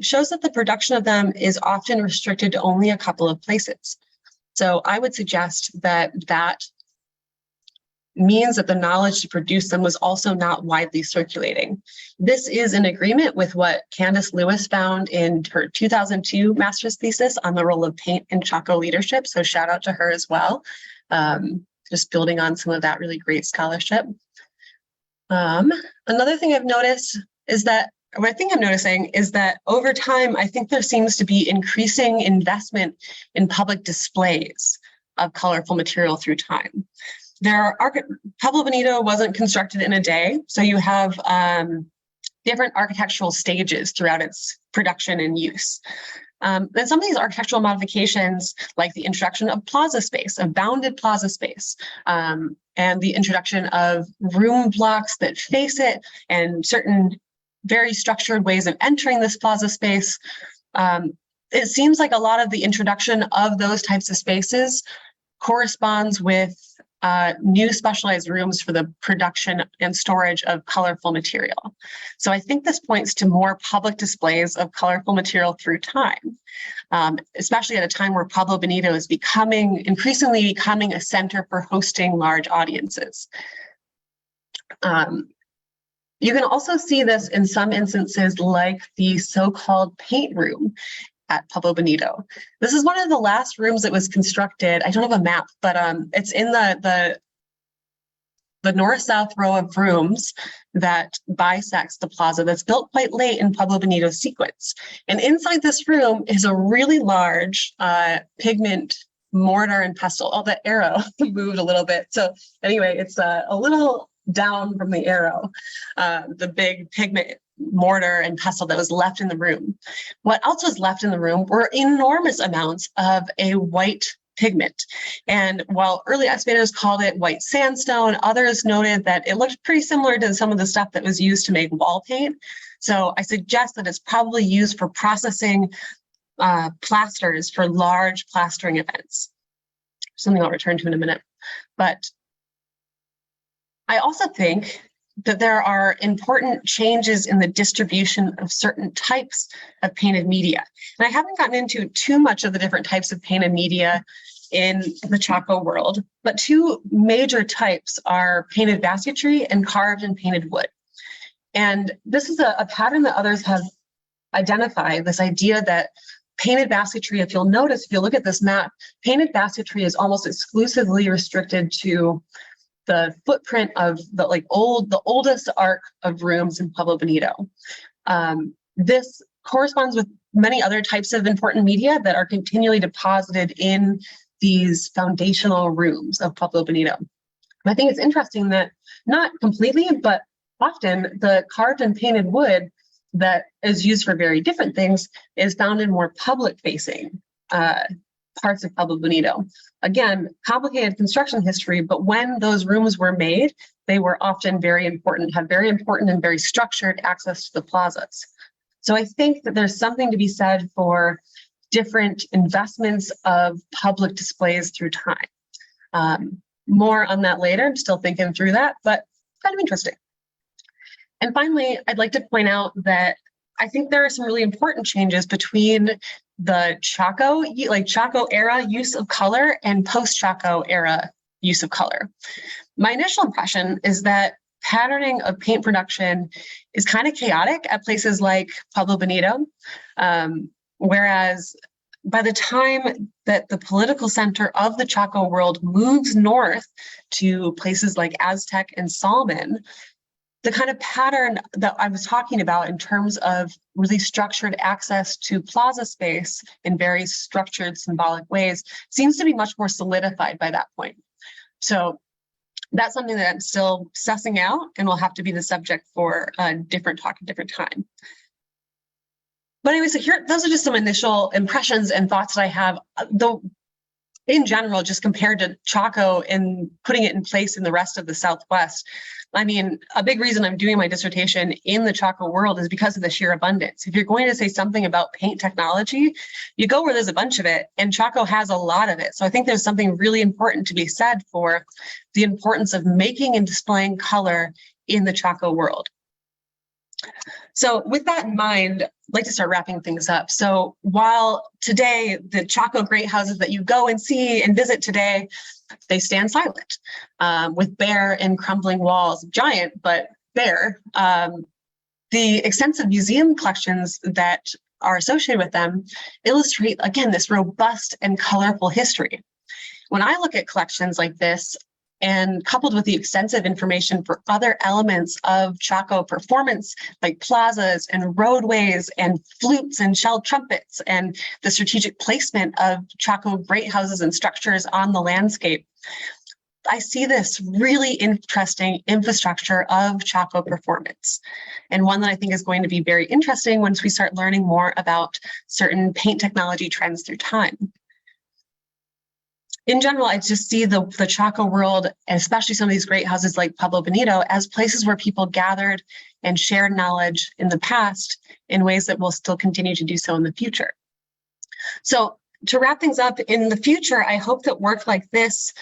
shows that the production of them is often restricted to only a couple of places. So I would suggest that that means that the knowledge to produce them was also not widely circulating. This is in agreement with what Candace Lewis found in her 2002 master's thesis on the role of paint in Chaco leadership. So shout out to her as well. Just building on some of that really great scholarship. Another thing I've noticed is that what I think I'm noticing is that over time, I think there seems to be increasing investment in public displays of colorful material through time. Pueblo Bonito wasn't constructed in a day, so you have different architectural stages throughout its production and use. And some of these architectural modifications, like the introduction of plaza space, of bounded plaza space, and the introduction of room blocks that face it, and certain very structured ways of entering this plaza space. It seems like a lot of the introduction of those types of spaces corresponds with new specialized rooms for the production and storage of colorful material. So I think this points to more public displays of colorful material through time, especially at a time where Pueblo Bonito is increasingly becoming a center for hosting large audiences. You can also see this in some instances like the so-called paint room at Pueblo Bonito. This is one of the last rooms that was constructed. I don't have a map, but it's in the north-south row of rooms that bisects the plaza that's built quite late in Pueblo Bonito's sequence. And inside this room is a really large pigment mortar and pestle. Oh, the arrow moved a little bit. So anyway, it's a little down from the arrow, the big pigment mortar and pestle that was left in the room. What else was left in the room were enormous amounts of a white pigment. And while early excavators called it white sandstone, others noted that it looked pretty similar to some of the stuff that was used to make wall paint. So I suggest that it's probably used for processing plasters for large plastering events. Something I'll return to in a minute. But I also think that there are important changes in the distribution of certain types of painted media. And I haven't gotten into too much of the different types of painted media in the Chaco world, but two major types are painted basketry and carved and painted wood. And this is a pattern that others have identified, this idea that painted basketry, if you'll notice, if you look at this map, painted basketry is almost exclusively restricted to the footprint of the oldest arc of rooms in Pueblo Bonito. This corresponds with many other types of important media that are continually deposited in these foundational rooms of Pueblo Bonito. And I think it's interesting that not completely, but often the carved and painted wood that is used for very different things is found in more public-facing parts of Pueblo Bonito. Again, complicated construction history, but when those rooms were made, they were often very important, had very important and very structured access to the plazas. So I think that there's something to be said for different investments of public displays through time. More on that later, I'm still thinking through that, but kind of interesting. And finally, I'd like to point out that I think there are some really important changes between the Chaco era use of color and post-Chaco era use of color. My initial impression is that patterning of paint production is kind of chaotic at places like Pueblo Bonito, whereas by the time that the political center of the Chaco world moves north to places like Aztec and Salmon, the kind of pattern that I was talking about in terms of really structured access to plaza space in very structured, symbolic ways seems to be much more solidified by that point. So that's something that I'm still sussing out and will have to be the subject for a different talk at a different time. But anyway, so here, those are just some initial impressions and thoughts that I have. Though in general, just compared to Chaco and putting it in place in the rest of the Southwest, I mean, a big reason I'm doing my dissertation in the Chaco world is because of the sheer abundance. If you're going to say something about paint technology, you go where there's a bunch of it, and Chaco has a lot of it. So I think there's something really important to be said for the importance of making and displaying color in the Chaco world. So with that in mind, I'd like to start wrapping things up. So while today, the Chaco great houses that you go and see and visit today, they stand silent with bare and crumbling walls, giant, but bare. The extensive museum collections that are associated with them illustrate, again, this robust and colorful history. When I look at collections like this, and coupled with the extensive information for other elements of Chaco performance, like plazas and roadways and flutes and shelled trumpets, and the strategic placement of Chaco great houses and structures on the landscape, I see this really interesting infrastructure of Chaco performance, and one that I think is going to be very interesting once we start learning more about certain paint technology trends through time. In general, I just see the Chaco world, and especially some of these great houses like Pueblo Bonito, as places where people gathered and shared knowledge in the past in ways that will still continue to do so in the future. So to wrap things up, in the future, I hope that work like this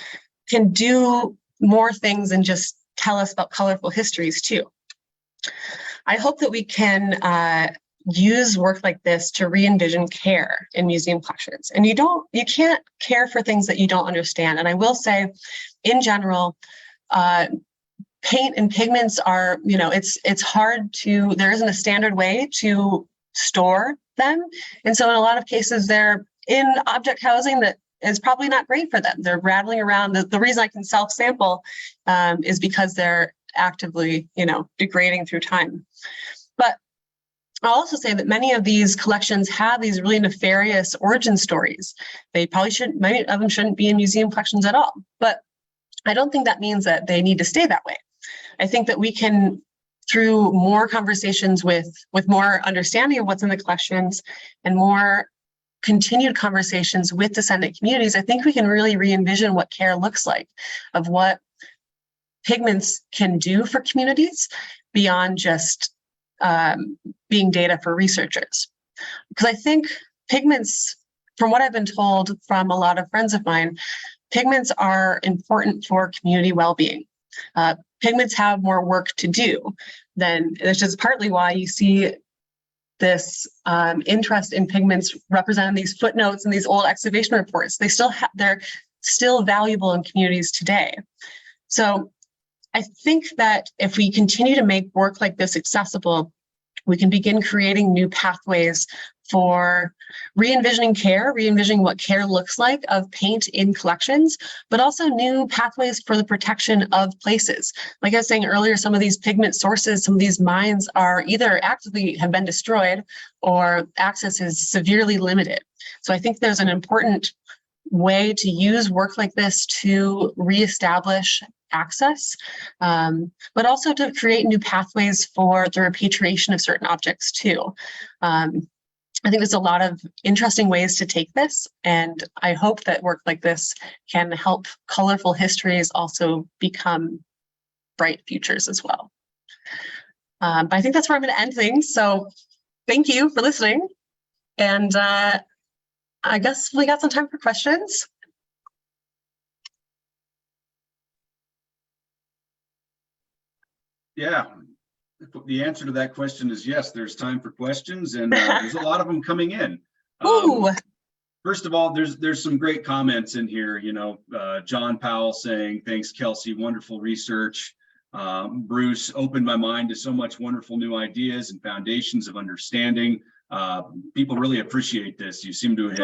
can do more things than just tell us about colorful histories too. I hope that we can use work like this to re-envision care in museum collections. And you can't care for things that you don't understand. And I will say, in general, paint and pigments are, it's hard to, there isn't a standard way to store them. And so in a lot of cases, they're in object housing that is probably not great for them. They're rattling around. The reason I can self-sample is because they're actively, degrading through time. But I'll also say that many of these collections have these really nefarious origin stories. They probably shouldn't, many of them shouldn't be in museum collections at all. But I don't think that means that they need to stay that way. I think that we can through more conversations with more understanding of what's in the collections and more continued conversations with descendant communities, I think we can really re-envision what care looks like, of what pigments can do for communities beyond just being data for researchers. Because I think pigments, from what I've been told from a lot of friends of mine, pigments are important for community well-being. Pigments have more work to do which is partly why you see this interest in pigments represented in these footnotes and these old excavation reports. They're still valuable in communities today. So I think that if we continue to make work like this accessible, we can begin creating new pathways for re-envisioning care, re-envisioning what care looks like of paint in collections, but also new pathways for the protection of places. Like I was saying earlier, some of these pigment sources, some of these mines are either actively have been destroyed or access is severely limited. So I think there's an important way to use work like this to reestablish access, but also to create new pathways for the repatriation of certain objects too. I think there's a lot of interesting ways to take this, and I hope that work like this can help colorful histories also become bright futures as well. But I think that's where I'm going to end things. So thank you for listening. And I guess we got some time for questions. Yeah, the answer to that question is yes, there's time for questions, and there's a lot of them coming in. Ooh. First of all, there's some great comments in here. You know, John Powell saying, thanks, Kelsey, wonderful research. Bruce opened my mind to so much wonderful new ideas and foundations of understanding. People really appreciate this. You seem to have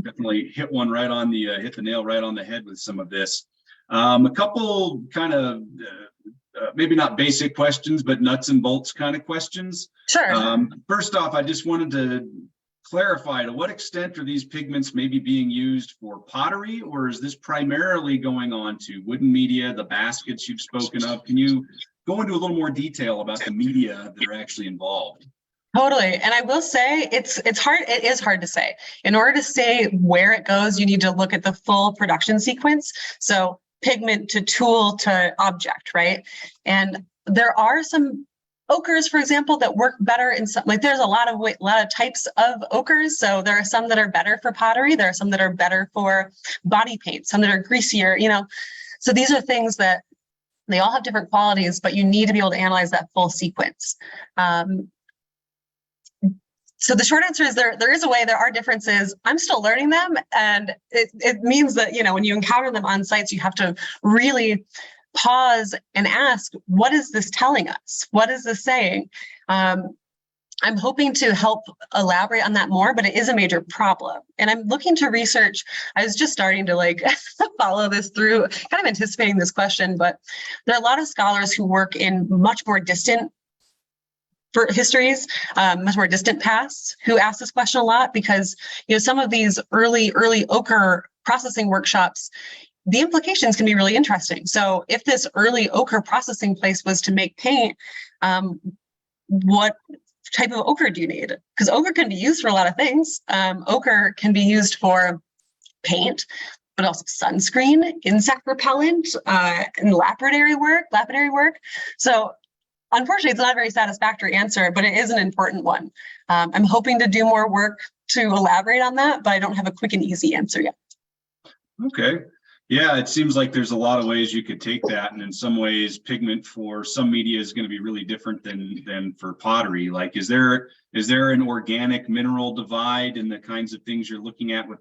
definitely hit the nail right on the head with some of this. A couple kind of maybe not basic questions, but nuts and bolts kind of questions. Sure. First off, I just wanted to clarify, to what extent are these pigments maybe being used for pottery, or is this primarily going on to wooden media, the baskets you've spoken of? Can you go into a little more detail about the media that are actually involved? Totally. And I will say it's hard. It is hard to say. In order to say where it goes, you need to look at the full production sequence. So pigment to tool to object, right? And there are some ochres, for example, that work better in some, like there's a lot of types of ochres. So there are some that are better for pottery. There are some that are better for body paint, some that are greasier, you know. So these are things that they all have different qualities, but you need to be able to analyze that full sequence. So the short answer is there is a way, there are differences. I'm still learning them. And it means that, you know, when you encounter them on sites, you have to really pause and ask, what is this telling us? What is this saying? I'm hoping to help elaborate on that more, but it is a major problem. And I'm looking to research. I was just starting to like follow this through, kind of anticipating this question, but there are a lot of scholars who work in much more distant for histories, much more distant pasts, who ask this question a lot, because, you know, some of these early ochre processing workshops, the implications can be really interesting. So if this early ochre processing place was to make paint, what type of ochre do you need? Because ochre can be used for a lot of things. Ochre can be used for paint, but also sunscreen, insect repellent, and lapidary work. So unfortunately, it's not a very satisfactory answer, but it is an important one. I'm hoping to do more work to elaborate on that, but I don't have a quick and easy answer yet. Okay. Yeah, it seems like there's a lot of ways you could take that. And in some ways, pigment for some media is going to be really different than for pottery. Like, is there an organic mineral divide in the kinds of things you're looking at with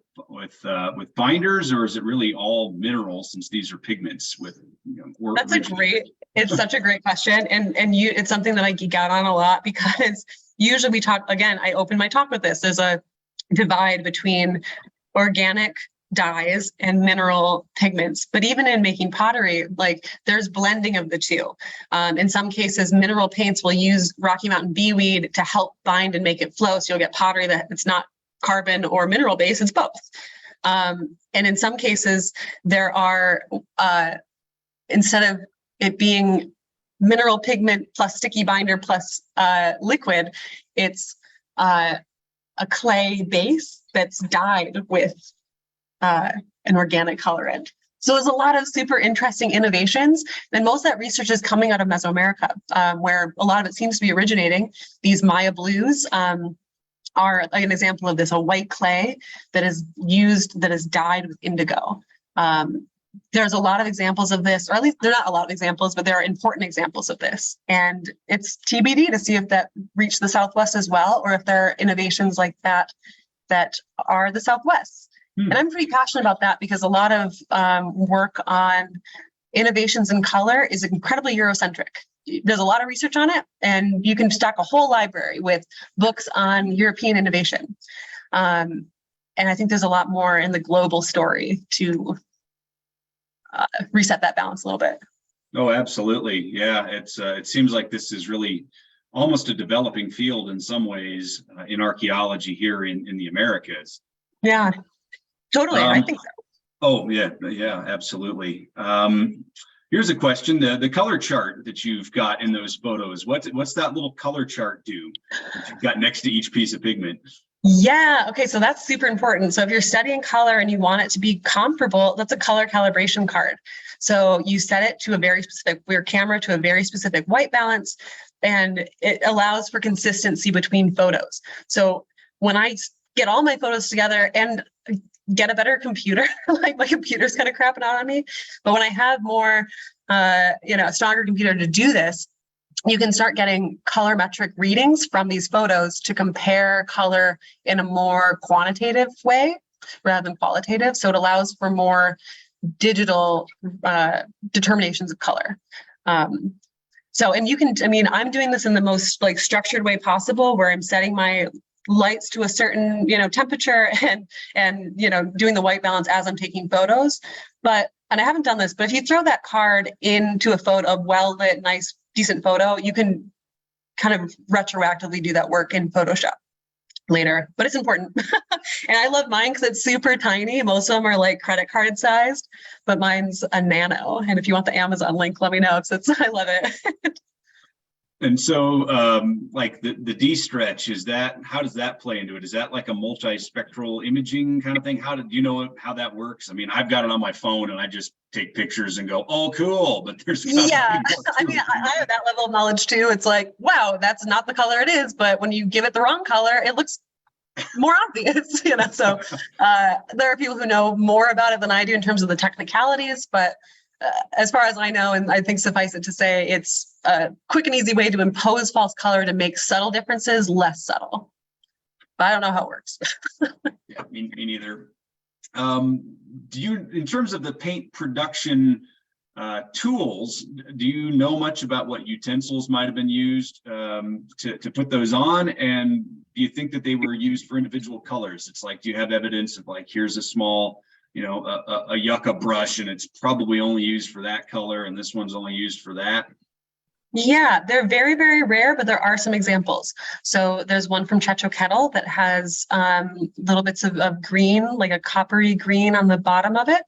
binders, or is it really all minerals, since these are pigments with, you know, it's such a great question. And it's something that I geek out on a lot, because usually we talk, again, I open my talk with this. There's a divide between organic dyes and mineral pigments, but even in making pottery, like there's blending of the two. In some cases, mineral paints will use Rocky Mountain beeweed to help bind and make it flow, so you'll get pottery that it's not carbon or mineral based, it's both. And in some cases, there are instead of it being mineral pigment plus sticky binder plus liquid. It's a clay base that's dyed with an organic colorant. So there's a lot of super interesting innovations, and most of that research is coming out of Mesoamerica, where a lot of it seems to be originating. These Maya blues are like an example of this, a white clay that is used, that is dyed with indigo. There's a lot of examples of this, or at least there are not a lot of examples, but there are important examples of this. And it's TBD to see if that reached the Southwest as well, or if there are innovations like that that are the Southwest. And I'm pretty passionate about that because a lot of work on innovations in color is incredibly Eurocentric. There's a lot of research on it, and you can stack a whole library with books on European innovation. And I think there's a lot more in the global story to reset that balance a little bit. Oh, absolutely. Yeah, it seems like this is really almost a developing field in some ways in archaeology here in the Americas. Yeah. Totally, I think so. Oh, yeah, absolutely. Here's a question: the color chart that you've got in those photos. What's that little color chart do that you've got next to each piece of pigment? Yeah, okay, so that's super important. So if you're studying color and you want it to be comparable, that's a color calibration card. So you set it to a very specific, your camera to a very specific white balance, and it allows for consistency between photos. So when I get all my photos together and get a better computer, like my computer's kind of crapping out on me, but when I have more, a stronger computer to do this, you can start getting colorimetric readings from these photos to compare color in a more quantitative way rather than qualitative. So it allows for more digital determinations of color. And you can, I'm doing this in the most like structured way possible, where I'm setting my lights to a certain, temperature and doing the white balance as I'm taking photos. And I haven't done this, but if you throw that card into a photo, a well-lit, nice, decent photo, you can kind of retroactively do that work in Photoshop later, but it's important. And I love mine because it's super tiny. Most of them are like credit card sized, but mine's a nano. And if you want the Amazon link, let me know, because I love it. And so like the D-stretch, how does that play into it? Is that like a multispectral imaging kind of thing? How do you know how that works? I've got it on my phone and I just take pictures and go, oh, cool. But there's I have that level of knowledge too. It's like, wow, that's not the color it is. But when you give it the wrong color, it looks more obvious, So there are people who know more about it than I do in terms of the technicalities, but as far as I know, and I think suffice it to say, it's a quick and easy way to impose false color to make subtle differences less subtle. But I don't know how it works. Yeah, me neither. Do you, in terms of the paint production tools, do you know much about what utensils might have been used to put those on? And do you think that they were used for individual colors? It's like, do you have evidence of like, here's a small, a yucca brush, and it's probably only used for that color, and this one's only used for that? Yeah, they're very, very rare, but there are some examples. So there's one from Chaco Kettle that has little bits of green, like a coppery green on the bottom of it.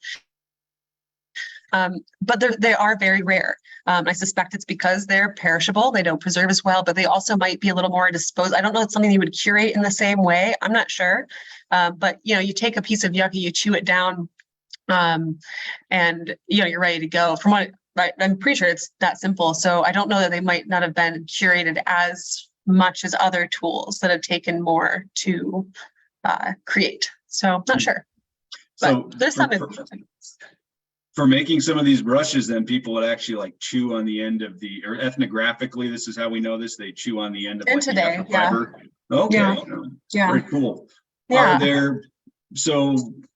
But they are very rare. I suspect it's because they're perishable. They don't preserve as well, but they also might be a little more disposed. I don't know if it's something you would curate in the same way. I'm not sure. But, you take a piece of yucca, you chew it down, and, you're ready to go. From what I'm pretty sure it's that simple. So I don't know that they might not have been curated as much as other tools that have taken more to create. So not sure. But so there's some for making some of these brushes, then people would actually like chew on the end of or ethnographically, this is how we know this, they chew on the end of like the fiber. Okay. Yeah. Very cool. Yeah.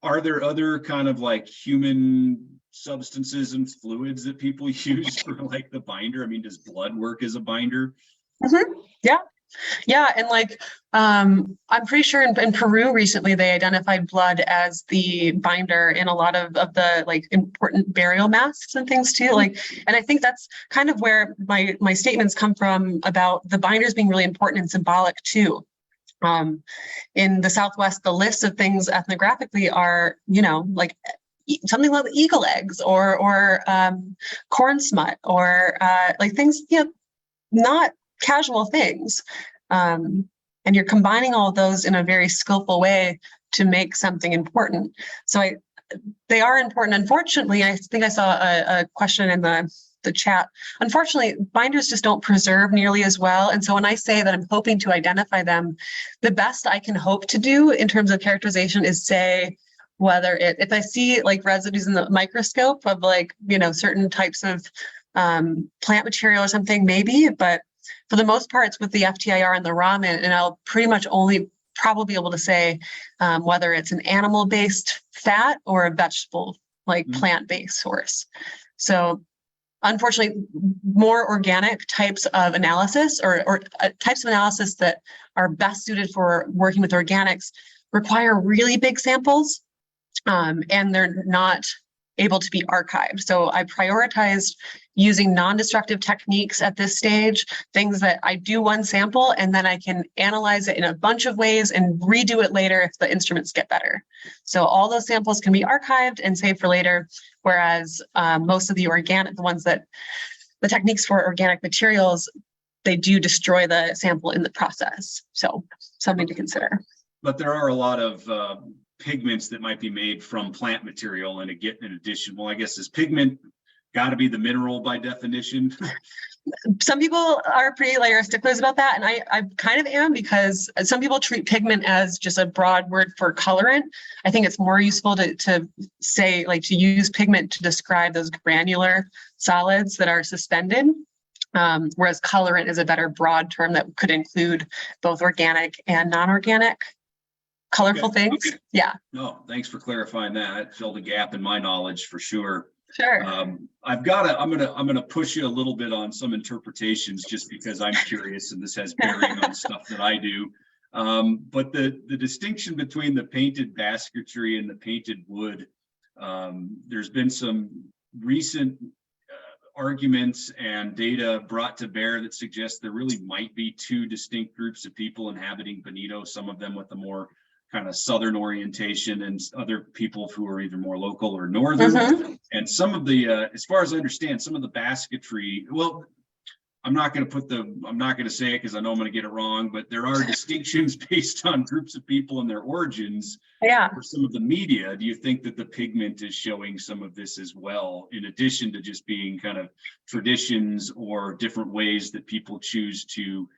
Are there other kind of like human substances and fluids that people use for like the binder? Does blood work as a binder? Mm-hmm. Yeah, and like I'm pretty sure in Peru recently they identified blood as the binder in a lot of the like important burial masks and things too. Like, and I think that's kind of where my statements come from about the binders being really important and symbolic too. In the Southwest, the list of things ethnographically are, like something like eagle eggs or corn smut or like things, not casual things. And you're combining all of those in a very skillful way to make something important. So they are important. Unfortunately, I think I saw a question in the chat. Unfortunately, binders just don't preserve nearly as well. And so when I say that I'm hoping to identify them, the best I can hope to do in terms of characterization is say whether if I see like residues in the microscope of like, certain types of plant material or something, maybe, but for the most part, it's with the FTIR and the ramen, and I'll pretty much only probably be able to say whether it's an animal-based fat or a vegetable, like plant-based source. So unfortunately, more organic types of analysis or types of analysis that are best suited for working with organics require really big samples, and they're not able to be archived. So I prioritized using non-destructive techniques at this stage, things that I do one sample and then I can analyze it in a bunch of ways and redo it later if the instruments get better. So all those samples can be archived and saved for later, whereas most of the techniques for organic materials, they do destroy the sample in the process. So something to consider. But there are a lot of pigments that might be made from plant material, and in addition, well, I guess is pigment got to be the mineral by definition? Some people are pretty sticklers about that, and I kind of am, because some people treat pigment as just a broad word for colorant. I think it's more useful to say, to use pigment to describe those granular solids that are suspended, whereas colorant is a better broad term that could include both organic and non-organic colorful things. Okay. Yeah. No, thanks for clarifying that. It filled a gap in my knowledge for sure. Sure. I'm gonna push you a little bit on some interpretations just because I'm curious and this has bearing on stuff that I do. But the distinction between the painted basketry and the painted wood, there's been some recent arguments and data brought to bear that suggest there really might be two distinct groups of people inhabiting Bonito, some of them with a more kind of southern orientation and other people who are either more local or northern. And some of the, as far as I understand, some of the basketry, well, I'm not going to say it because I know I'm going to get it wrong, but there are distinctions based on groups of people and their origins. Yeah. For some of the media, do you think that the pigment is showing some of this as well, in addition to just being kind of traditions or different ways that people choose to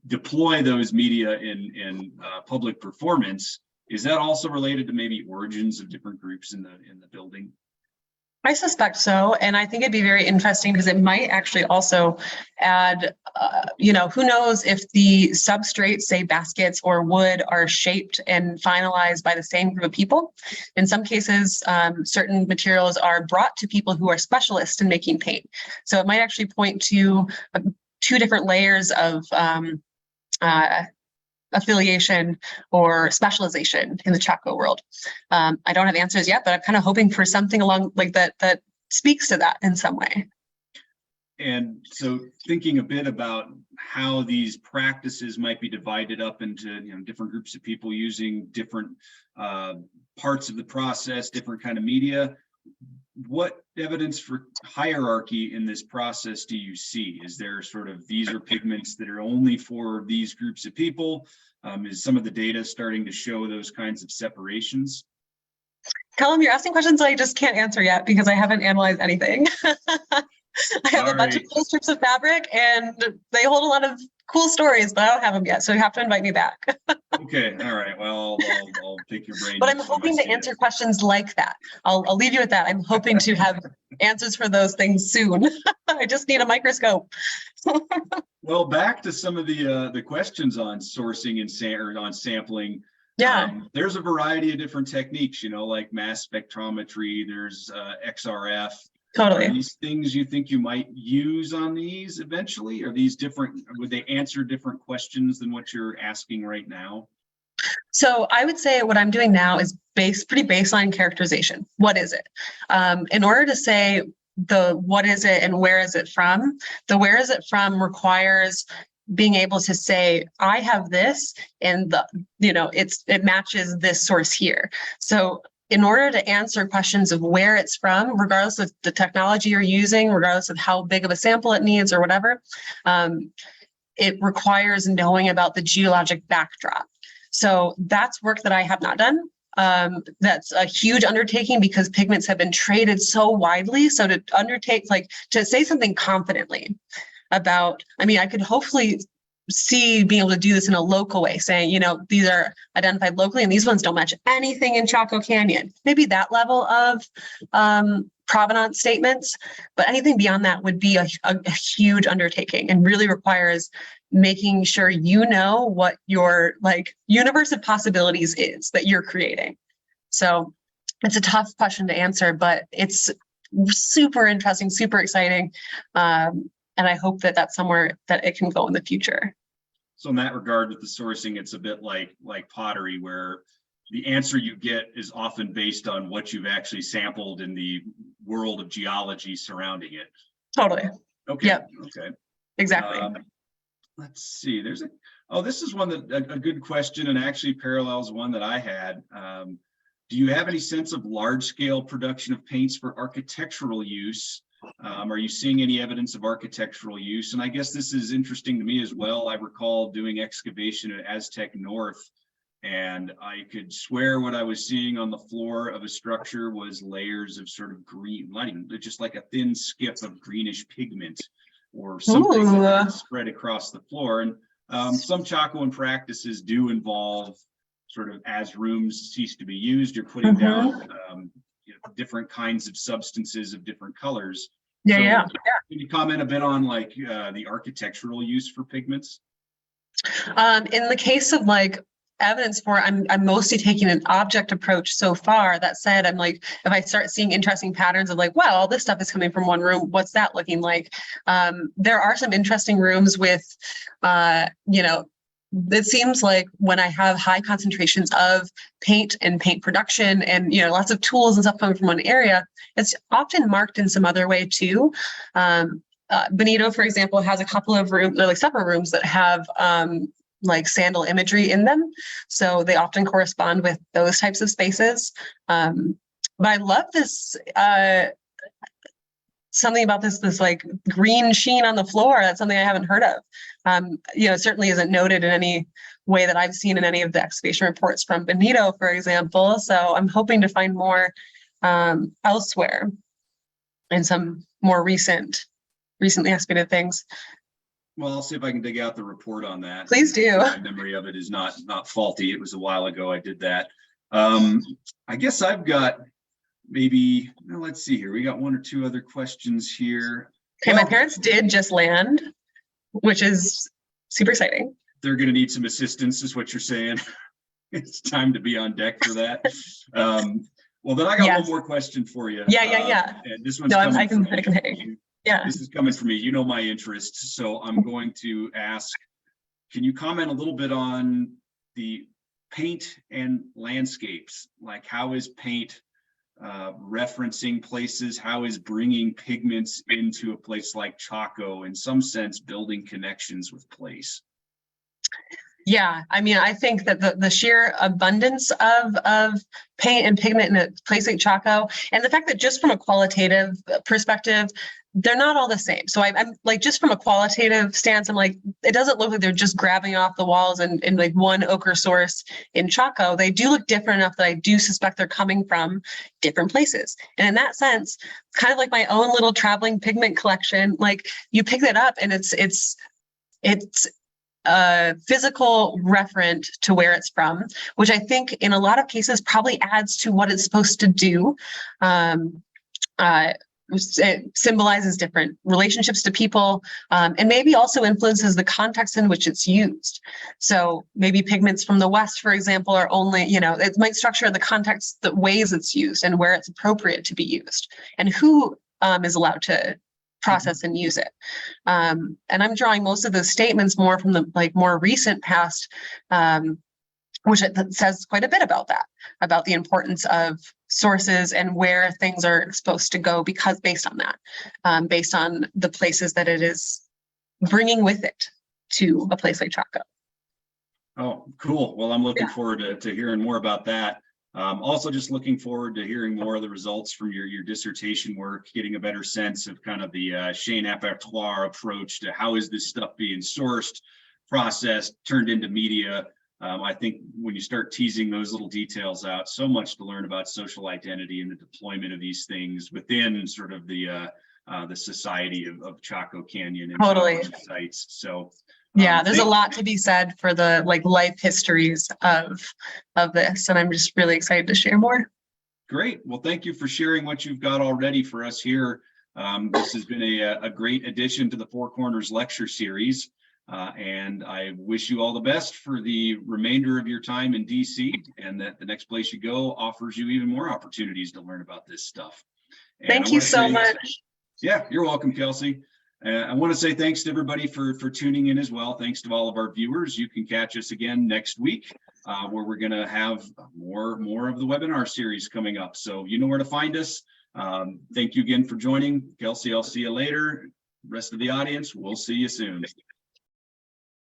deploy those media in public performance? Is that also related to maybe origins of different groups in the building? I suspect so, and I think it'd be very interesting because it might actually also add, who knows if the substrates, say baskets or wood, are shaped and finalized by the same group of people. In some cases, certain materials are brought to people who are specialists in making paint. So it might actually point to two different layers of affiliation or specialization in the Chaco world. I don't have answers yet, but I'm kind of hoping for something along like that speaks to that in some way. And so thinking a bit about how these practices might be divided up into different groups of people using different parts of the process, different kind of media, what evidence for hierarchy in this process do you see? Is there sort of, these are pigments that are only for these groups of people? Is some of the data starting to show those kinds of separations? Callum, you're asking questions I just can't answer yet because I haven't analyzed anything. I have a bunch of cool strips of fabric and they hold a lot of cool stories, but I don't have them yet. So you have to invite me back. Okay. All right. Well, I'll pick your brain. But I'm hoping to answer questions like that. I'll leave you with that. I'm hoping to have answers for those things soon. I just need a microscope. Well, back to some of the questions on sourcing and on sampling. Yeah. There's a variety of different techniques, like mass spectrometry, there's XRF. Totally. Are these things you think you might use on these eventually? Are these different? Would they answer different questions than what you're asking right now? So I would say what I'm doing now is pretty baseline characterization. What is it? In order to say the what is it and where is it from, the where is it from requires being able to say, I have this and it matches this source here. So in order to answer questions of where it's from, regardless of the technology you're using, regardless of how big of a sample it needs or whatever, it requires knowing about the geologic backdrop. So that's work that I have not done. That's a huge undertaking because pigments have been traded so widely. So to undertake, like to say something confidently about, I mean, I could hopefully see being able to do this in a local way, saying, you know, these are identified locally and these ones don't match anything in Chaco Canyon. Maybe that level of provenance statements, but anything beyond that would be a huge undertaking and really requires making sure you know what your like universe of possibilities is that you're creating. So it's a tough question to answer, but it's super interesting, super exciting. And I hope that that's somewhere that it can go in the future. So in that regard, with the sourcing, it's a bit like pottery, where the answer you get is often based on what you've actually sampled in the world of geology surrounding it. Totally. Okay. Yep. Okay. Exactly. Let's see. There's this is one that a good question, and actually parallels one that I had. Do you have any sense of large scale production of paints for architectural use? Are you seeing any evidence of architectural use? And I guess this is interesting to me as well. I recall doing excavation at Aztec North, and I could swear what I was seeing on the floor of a structure was layers of sort of green, not even, just like a thin skip of greenish pigment or something that spread across the floor. And some Chacoan practices do involve sort of, as rooms cease to be used, you're putting down different kinds of substances of different colors. Yeah, so, yeah. Can you comment a bit on like the architectural use for pigments? In the case of like evidence for, I'm mostly taking an object approach so far. That said, I'm like, if I start seeing interesting patterns of like, wow, all this stuff is coming from one room, what's that looking like? There are some interesting rooms with, you know, it seems like when I have high concentrations of paint and paint production and, you know, lots of tools and stuff coming from one area, it's often marked in some other way too. Benito, for example, has a couple of rooms, like separate rooms that have like sandal imagery in them. So they often correspond with those types of spaces. But I love this, something about this like green sheen on the floor. That's something I haven't heard of. You know, it certainly isn't noted in any way that I've seen in any of the excavation reports from Benito, for example. So I'm hoping to find more elsewhere in some more recently excavated things. Well, I'll see if I can dig out the report on that. Please do. My memory of it is not faulty. It was a while ago I did that. I guess I've got maybe, well, let's see here. We got one or two other questions here. Okay, my parents did just land, which is super exciting. They're going to need some assistance, is what you're saying. It's time to be on deck for that. Well, then I got one more question for you. Yeah. And this one's coming from I can hear you. Yeah. This is coming from me. You know my interests, so I'm going to ask, can you comment a little bit on the paint and landscapes? Like, how is paint referencing places? How is bringing pigments into a place like Chaco, in some sense, building connections with place? Yeah, I mean, I think that the sheer abundance of paint and pigment in a place like Chaco, and the fact that just from a qualitative perspective, they're not all the same. So I'm like, just from a qualitative stance, I'm like, it doesn't look like they're just grabbing off the walls and like one ochre source in Chaco. They do look different enough that I do suspect they're coming from different places. And in that sense, it's kind of like my own little traveling pigment collection. Like, you pick that up and it's a physical referent to where it's from, which I think in a lot of cases probably adds to what it's supposed to do. It symbolizes different relationships to people, and maybe also influences the context in which it's used. So maybe pigments from the West, for example, are only, you know, it might structure the context, the ways it's used and where it's appropriate to be used, and who is allowed to process and use it. And I'm drawing most of those statements more from the like more recent past, which says quite a bit about that, about the importance of sources and where things are supposed to go, because based on that, based on the places that it is bringing with it to a place like Chaco. Oh, cool. Well, I'm looking forward to hearing more about that. Also just looking forward to hearing more of the results from your dissertation work, getting a better sense of kind of the Shane Apertoire approach to how is this stuff being sourced, processed, turned into media. I think when you start teasing those little details out, so much to learn about social identity and the deployment of these things within sort of the society of Chaco Canyon and Totally. Chaco sites. So yeah, there's a lot to be said for the like life histories of this, and I'm just really excited to share more. Great. Well, thank you for sharing what you've got already for us here. This has been a great addition to the Four Corners lecture series. And I wish you all the best for the remainder of your time in DC, and that the next place you go offers you even more opportunities to learn about this stuff. And thank you so much. Yeah, you're welcome, Kelsey. I want to say thanks to everybody for tuning in as well. Thanks to all of our viewers. You can catch us again next week, where we're going to have more of the webinar series coming up. So you know where to find us. Thank you again for joining. Kelsey, I'll see you later. Rest of the audience, we'll see you soon.